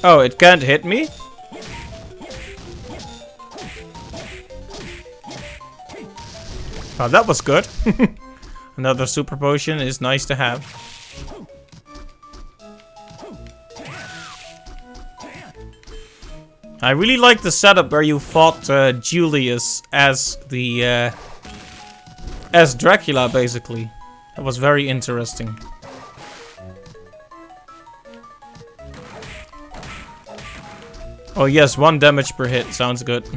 Oh, it can't hit me? Oh, that was good. Another super potion is nice to have. I really like the setup where you fought Julius as the as Dracula, basically. That was very interesting. Oh yes, 1 damage per hit. Sounds good.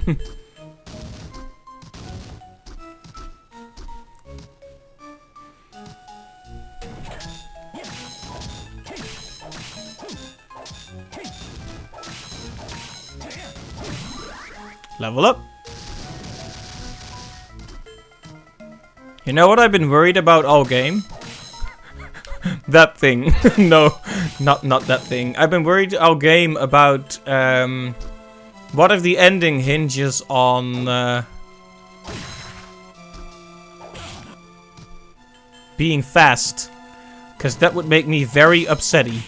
Level up. You know what I've been worried about all game? That thing. No, not that thing. I've been worried all game about what if the ending hinges on being fast, because that would make me very upsetty.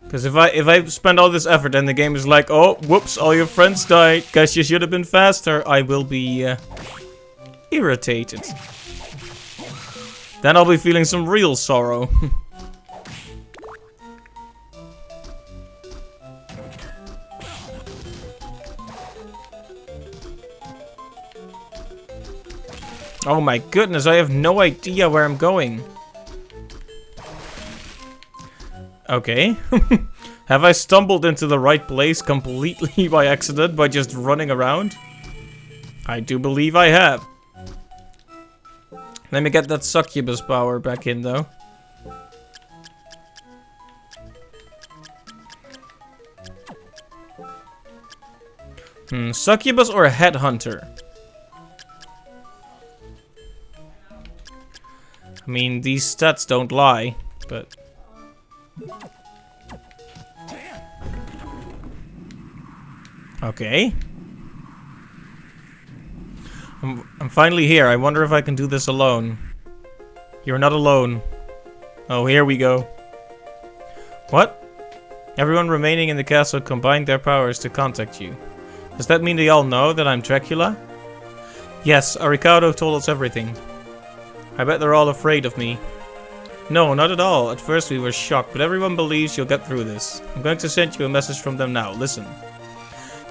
Because if I spend all this effort and the game is like, oh, whoops, all your friends died, guess you should have been faster, I will be irritated. Then I'll be feeling some real sorrow. Oh my goodness, I have no idea where I'm going. Okay. Have I stumbled into the right place completely by accident by just running around? I do believe I have. Let me get that succubus power back in though. Succubus or headhunter? I mean, these stats don't lie, but... Okay. I'm finally here. I wonder if I can do this alone. You're not alone. Oh, here we go. What? Everyone remaining in the castle combined their powers to contact you. Does that mean they all know that I'm Dracula? Yes, Ricardo told us everything. I bet they're all afraid of me. No, not at all. At first we were shocked, but everyone believes you'll get through this. I'm going to send you a message from them now. Listen.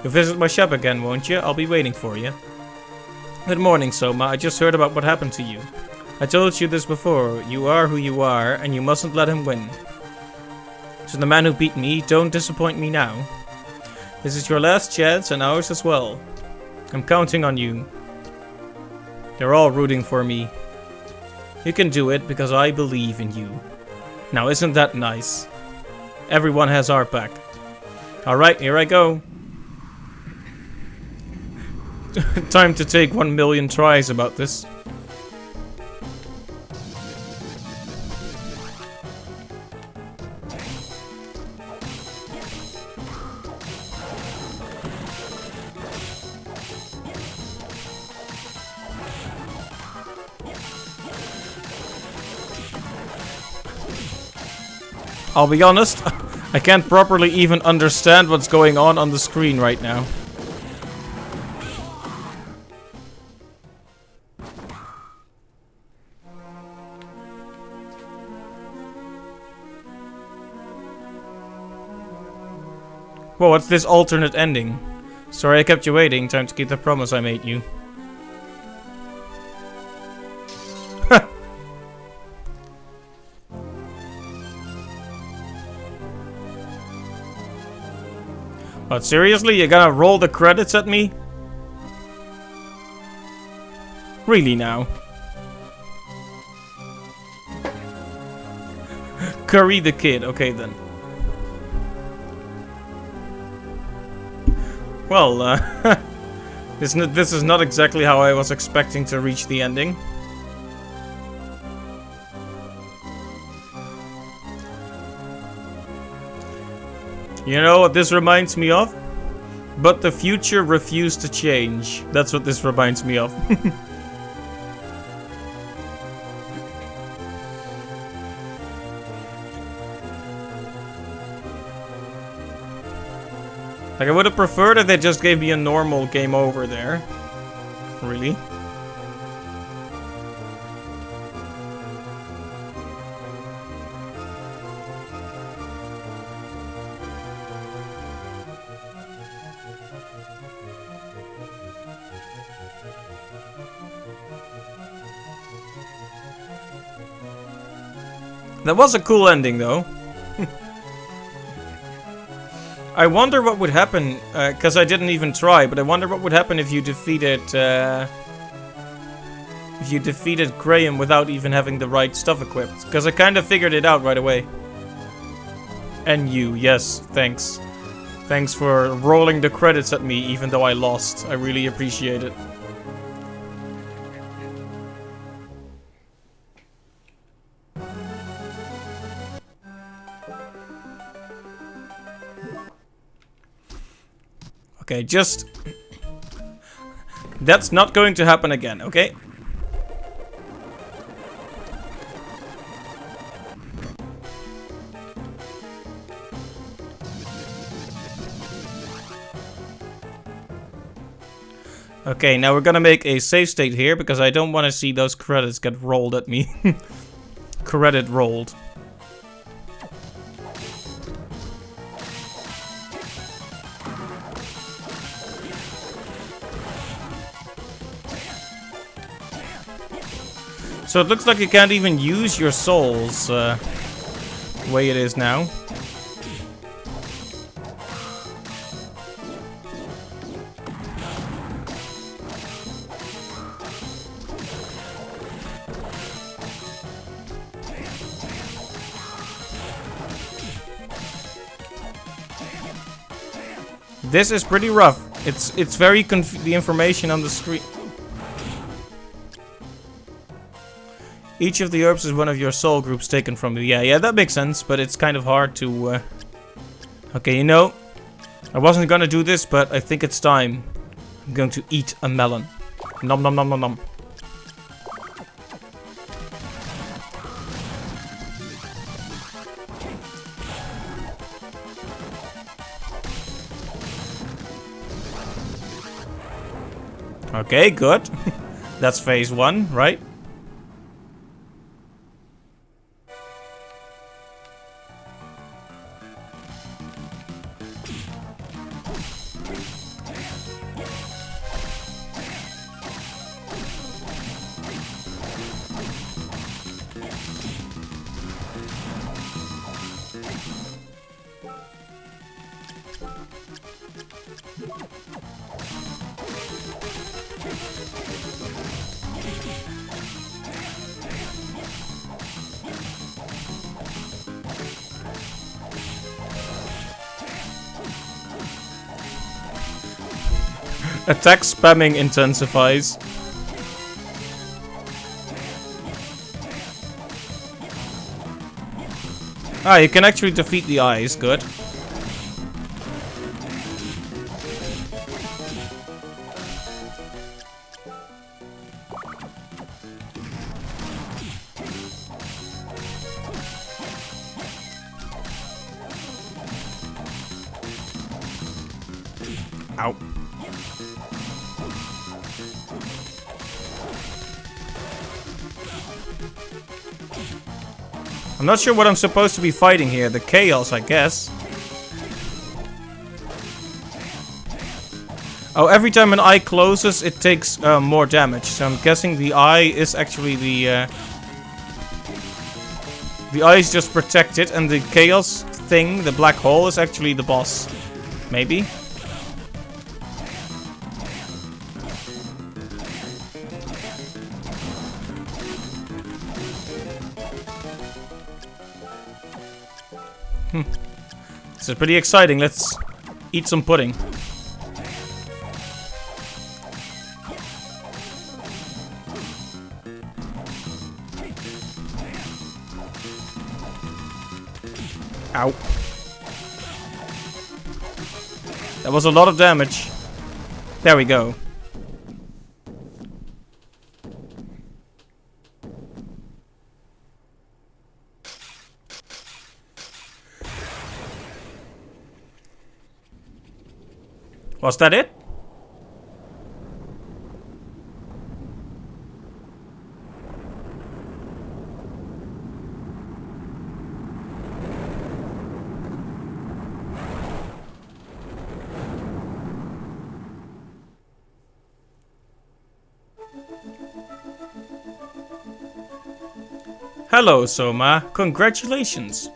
You'll visit my shop again, won't you? I'll be waiting for you. Good morning, Soma. I just heard about what happened to you. I told you this before. You are who you are, and you mustn't let him win. So the man who beat me, don't disappoint me now. This is your last chance, and ours as well. I'm counting on you. They're all rooting for me. You can do it because I believe in you. Now isn't that nice? Everyone has our back. Alright, here I go. Time to take 1 million tries about this. I'll be honest, I can't properly even understand what's going on the screen right now. Whoa, what's this alternate ending? Sorry I kept you waiting, time to keep the promise I made you. But seriously, you're gonna roll the credits at me? Really now? Curry the kid, okay then. Well, this is not exactly how I was expecting to reach the ending. You know what this reminds me of? But the future refused to change. That's what this reminds me of. Like, I would have preferred if they just gave me a normal game over there. Really? That was a cool ending, though. I wonder what would happen, because I didn't even try, but I wonder what would happen if you defeated, Graham without even having the right stuff equipped. Because I kind of figured it out right away. And you, yes, thanks. Thanks for rolling the credits at me, even though I lost. I really appreciate it. Okay, just... That's not going to happen again, okay? Okay, now we're gonna make a save state here, because I don't want to see those credits get rolled at me. Credit rolled. So it looks like you can't even use your souls the way it is now. This is pretty rough. It's very the information on the screen. Each of the herbs is one of your soul groups taken from you. Yeah, that makes sense, but it's kind of hard to... Okay, you know, I wasn't gonna do this, but I think it's time. I'm going to eat a melon. Nom nom nom nom nom. Okay, good. That's phase 1, right? Attack spamming intensifies. Ah, you can actually defeat the eyes, good. Ow. I'm not sure what I'm supposed to be fighting here. The chaos, I guess. Oh, every time an eye closes, it takes more damage. So I'm guessing the eye is actually the... The eye is just protected, and the chaos thing, the black hole, is actually the boss. Maybe? This is pretty exciting. Let's eat some pudding. Ow. That was a lot of damage. There we go. Was that it? Hello, Soma. Congratulations.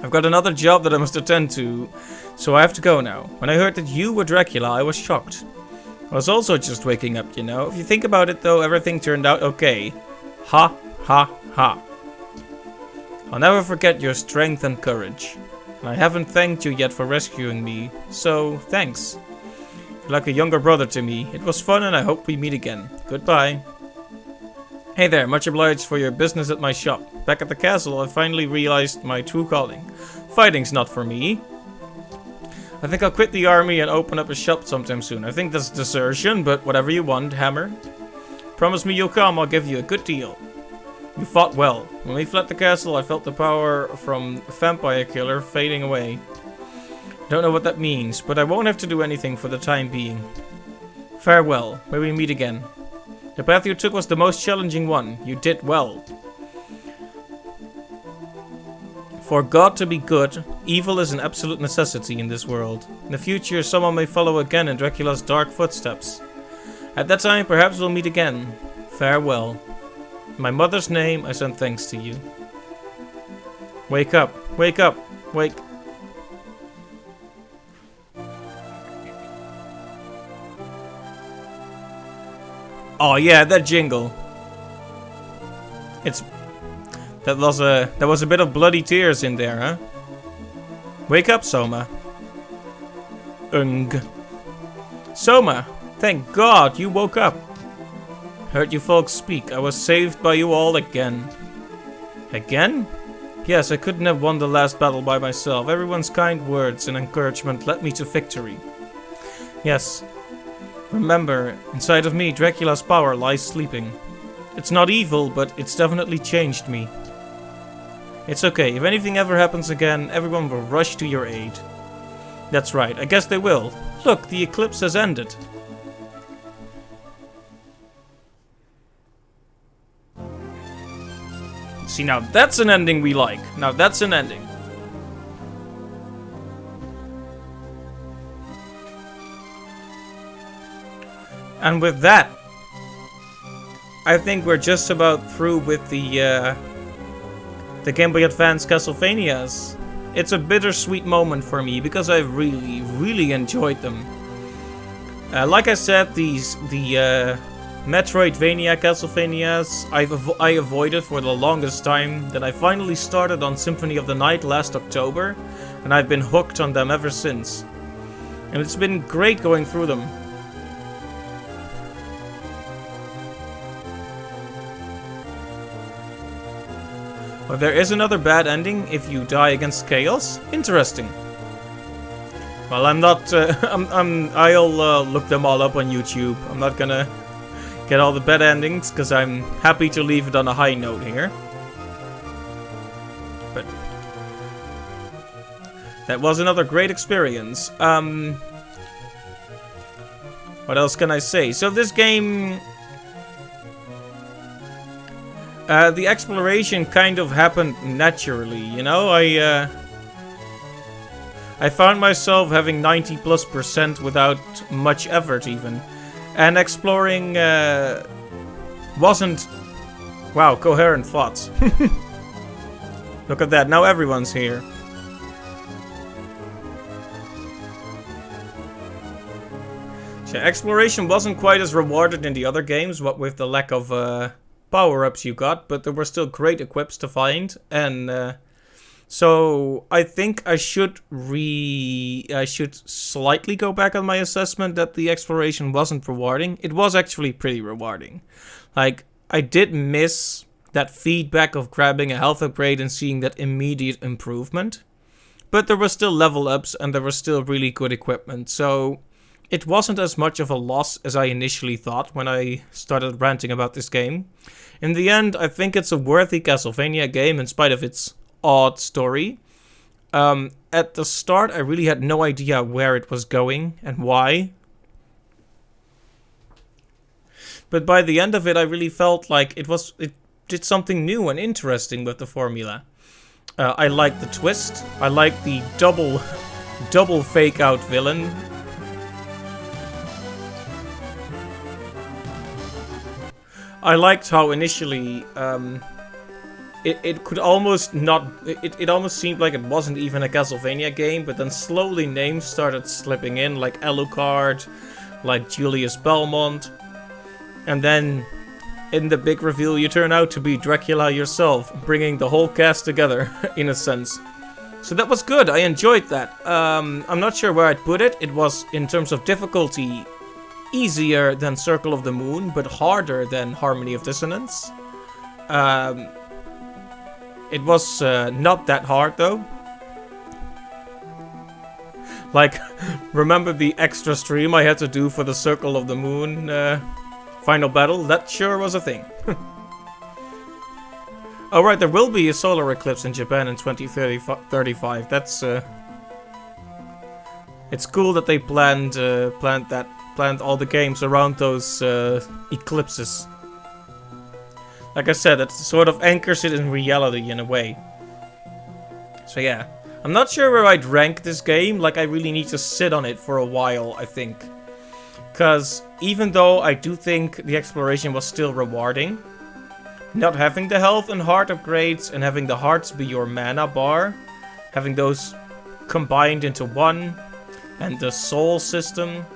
I've got another job that I must attend to, so I have to go now. When I heard that you were Dracula, I was shocked. I was also just waking up, you know. If you think about it, though, everything turned out okay. Ha, ha, ha. I'll never forget your strength and courage. And I haven't thanked you yet for rescuing me, so thanks. You're like a younger brother to me. It was fun and I hope we meet again. Goodbye. Hey there, much obliged for your business at my shop. Back at the castle, I finally realized my true calling. Fighting's not for me. I think I'll quit the army and open up a shop sometime soon. I think that's desertion, but whatever you want, Hammer. Promise me you'll come, I'll give you a good deal. You fought well. When we fled the castle, I felt the power from Vampire Killer fading away. Don't know what that means, but I won't have to do anything for the time being. Farewell, may we meet again. The path you took was the most challenging one. You did well. For God to be good, evil is an absolute necessity in this world. In the future, someone may follow again in Dracula's dark footsteps. At that time, perhaps we'll meet again. Farewell. In my mother's name, I send thanks to you. Wake up. Wake up. Wake. Oh yeah, that jingle. That was a bit of bloody tears in there, huh? Wake up, Soma. Soma, thank God you woke up. Heard you folks speak. I was saved by you all again. Again? Yes, I couldn't have won the last battle by myself. Everyone's kind words and encouragement led me to victory. Yes. Remember, inside of me, Dracula's power lies sleeping. It's not evil, but it's definitely changed me. It's okay, if anything ever happens again, everyone will rush to your aid. That's right, I guess they will. Look, the eclipse has ended. See, now that's an ending we like. Now that's an ending. And with that, I think we're just about through with the Game Boy Advance Castlevanias. It's a bittersweet moment for me because I really, really enjoyed them. Like I said, the Metroidvania Castlevanias I avoided for the longest time. Then I finally started on Symphony of the Night last October, and I've been hooked on them ever since. And it's been great going through them. But there is another bad ending if you die against Chaos. Interesting. Well, I'm not. I'll look them all up on YouTube. I'm not gonna get all the bad endings because I'm happy to leave it on a high note here. But that was another great experience. What else can I say? So this game. The exploration kind of happened naturally, you know. I found myself having 90+% without much effort even, and exploring wasn't, wow, coherent thoughts. Look at that! Now everyone's here. So exploration wasn't quite as rewarded in the other games, what with the lack of power-ups you got, but there were still great equips to find, and so I think I should slightly go back on my assessment that the exploration wasn't rewarding. It was actually pretty rewarding. Like, I did miss that feedback of grabbing a health upgrade and seeing that immediate improvement, But there were still level ups and there was still really good equipment. So it wasn't as much of a loss as I initially thought when I started ranting about this game. In the end, I think it's a worthy Castlevania game in spite of its odd story. At the start, I really had no idea where it was going and why. But by the end of it, I really felt like it did something new and interesting with the formula. I liked the twist. I liked the double fake out villain. I liked how initially it could almost not. It almost seemed like it wasn't even a Castlevania game, but then slowly names started slipping in, like Alucard, like Julius Belmont, and then in the big reveal, you turn out to be Dracula yourself, bringing the whole cast together, in a sense. So that was good, I enjoyed that. I'm not sure where I'd put it. It was, in terms of difficulty, easier than Circle of the Moon, but harder than Harmony of Dissonance. It was not that hard, though. Like, remember the extra stream I had to do for the Circle of the Moon final battle? That sure was a thing. Oh right, there will be a solar eclipse in Japan in 2035. That's it's cool that they planned all the games around those eclipses. Like I said, it sort of anchors it in reality in a way. So yeah, I'm not sure where I'd rank this game. Like, I really need to sit on it for a while, I think. Because even though I do think the exploration was still rewarding, not having the health and heart upgrades and having the hearts be your mana bar, having those combined into one, and the soul system,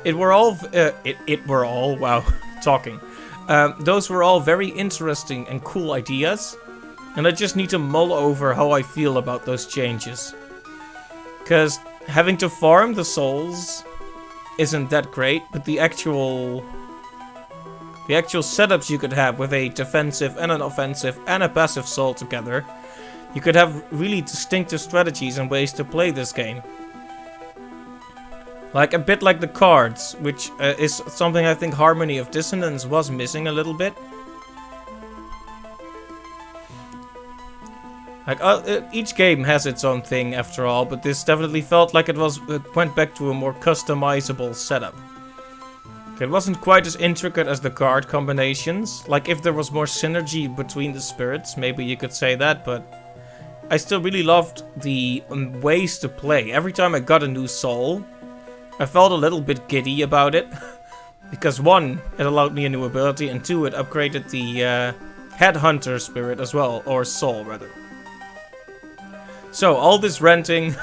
wow, talking. Those were all very interesting and cool ideas, and I just need to mull over how I feel about those changes. Because having to farm the souls isn't that great, but the actual setups you could have with a defensive and an offensive and a passive soul together, you could have really distinctive strategies and ways to play this game. Like, a bit like the cards, which is something I think Harmony of Dissonance was missing a little bit. Like, each game has its own thing after all, but this definitely felt like it went back to a more customizable setup. It wasn't quite as intricate as the card combinations. Like, if there was more synergy between the spirits, maybe you could say that, but I still really loved the ways to play. Every time I got a new soul, I felt a little bit giddy about it. Because one, it allowed me a new ability, and two, it upgraded the Headhunter spirit as well, or soul rather. So, all this ranting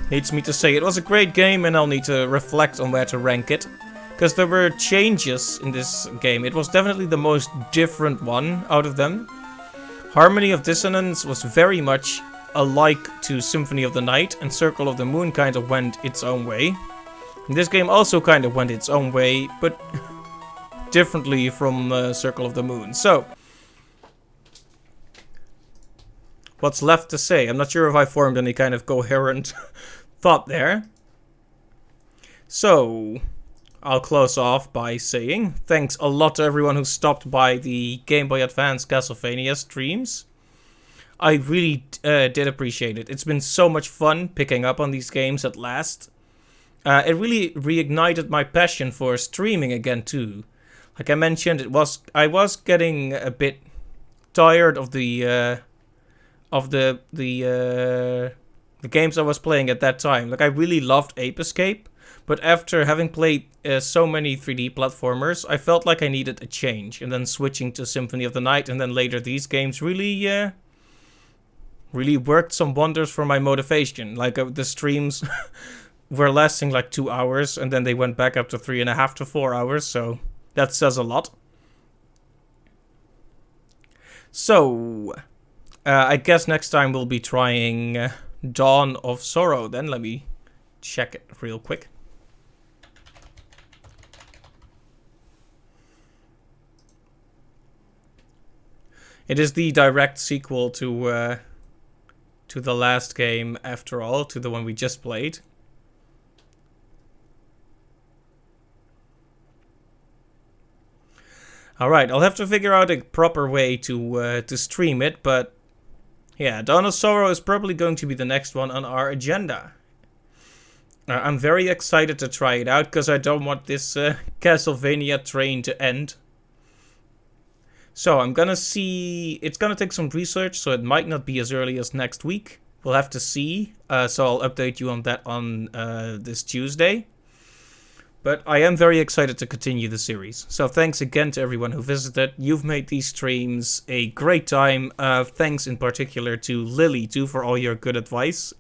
leads me to say it was a great game, and I'll need to reflect on where to rank it. Because there were changes in this game. It was definitely the most different one out of them. Harmony of Dissonance was very much alike to Symphony of the Night, and Circle of the Moon kind of went its own way. And this game also kind of went its own way, but differently from Circle of the Moon. So, what's left to say? I'm not sure if I formed any kind of coherent thought there. So, I'll close off by saying thanks a lot to everyone who stopped by the Game Boy Advance Castlevania streams. I really did appreciate it. It's been so much fun picking up on these games at last. It really reignited my passion for streaming again too. Like I mentioned, I was getting a bit tired of the games I was playing at that time. Like, I really loved Ape Escape. But after having played so many 3D platformers, I felt like I needed a change. And then switching to Symphony of the Night and then later these games really worked some wonders for my motivation. Like, the streams were lasting like 2 hours and then they went back up to 3.5 to 4 hours. So that says a lot. So, I guess next time we'll be trying Dawn of Sorrow. Then let me check it real quick. It is the direct sequel to to the last game after all, to the one we just played. Alright, I'll have to figure out a proper way to stream it, but yeah, Dawn of Sorrow is probably going to be the next one on our agenda. I'm very excited to try it out, because I don't want this Castlevania train to end. So I'm gonna see, it's gonna take some research, so it might not be as early as next week. We'll have to see, so I'll update you on that on this Tuesday. But I am very excited to continue the series. So thanks again to everyone who visited. You've made these streams a great time. Thanks in particular to Lily too for all your good advice.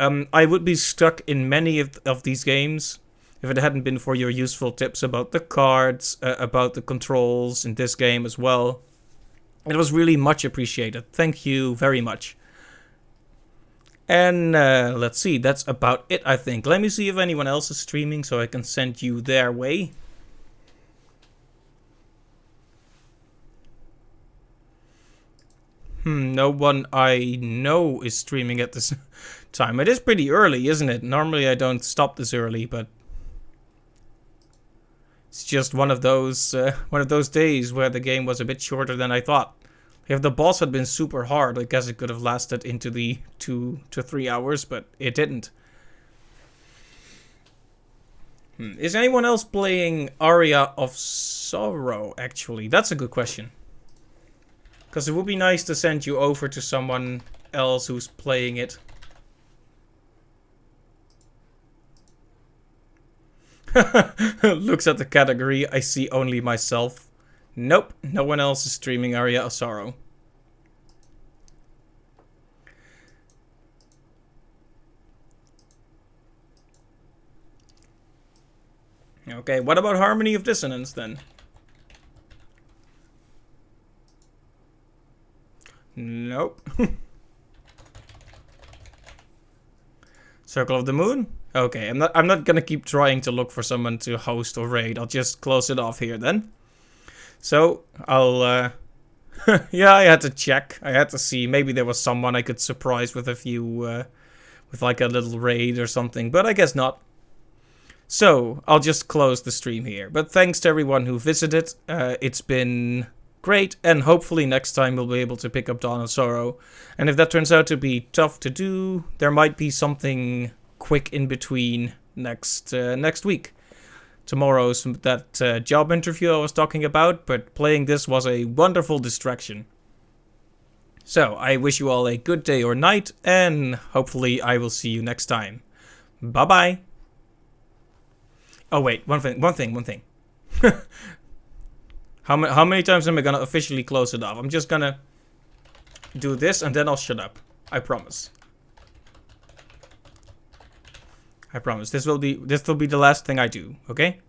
I would be stuck in many of these games if it hadn't been for your useful tips about the cards, about the controls in this game as well. It was really much appreciated. Thank you very much. And let's see, that's about it, I think. Let me see if anyone else is streaming so I can send you their way. No one I know is streaming at this time. It is pretty early, isn't it? Normally I don't stop this early, but it's just one of those days where the game was a bit shorter than I thought. If the boss had been super hard, I guess it could have lasted into the 2 to 3 hours, but it didn't. Is anyone else playing Aria of Sorrow, actually? That's a good question. Because it would be nice to send you over to someone else who's playing it. Looks at the category, I see only myself. Nope, no one else is streaming Aria of Sorrow. Okay, what about Harmony of Dissonance then? Nope. Circle of the Moon? Okay, I'm not gonna keep trying to look for someone to host or raid. I'll just close it off here then. So, I'll, yeah, I had to check. I had to see. Maybe there was someone I could surprise with a few, with like a little raid or something. But I guess not. So, I'll just close the stream here. But thanks to everyone who visited. It's been great. And hopefully next time we'll be able to pick up Dawn of Sorrow. And if that turns out to be tough to do, there might be something quick in between next week. Tomorrow's that job interview I was talking about, but playing this was a wonderful distraction. So, I wish you all a good day or night, and hopefully I will see you next time. Bye-bye. Oh wait, one thing. How many times am I gonna officially close it off? I'm just gonna do this and then I'll shut up. I promise. I promise. This will be the last thing I do, okay?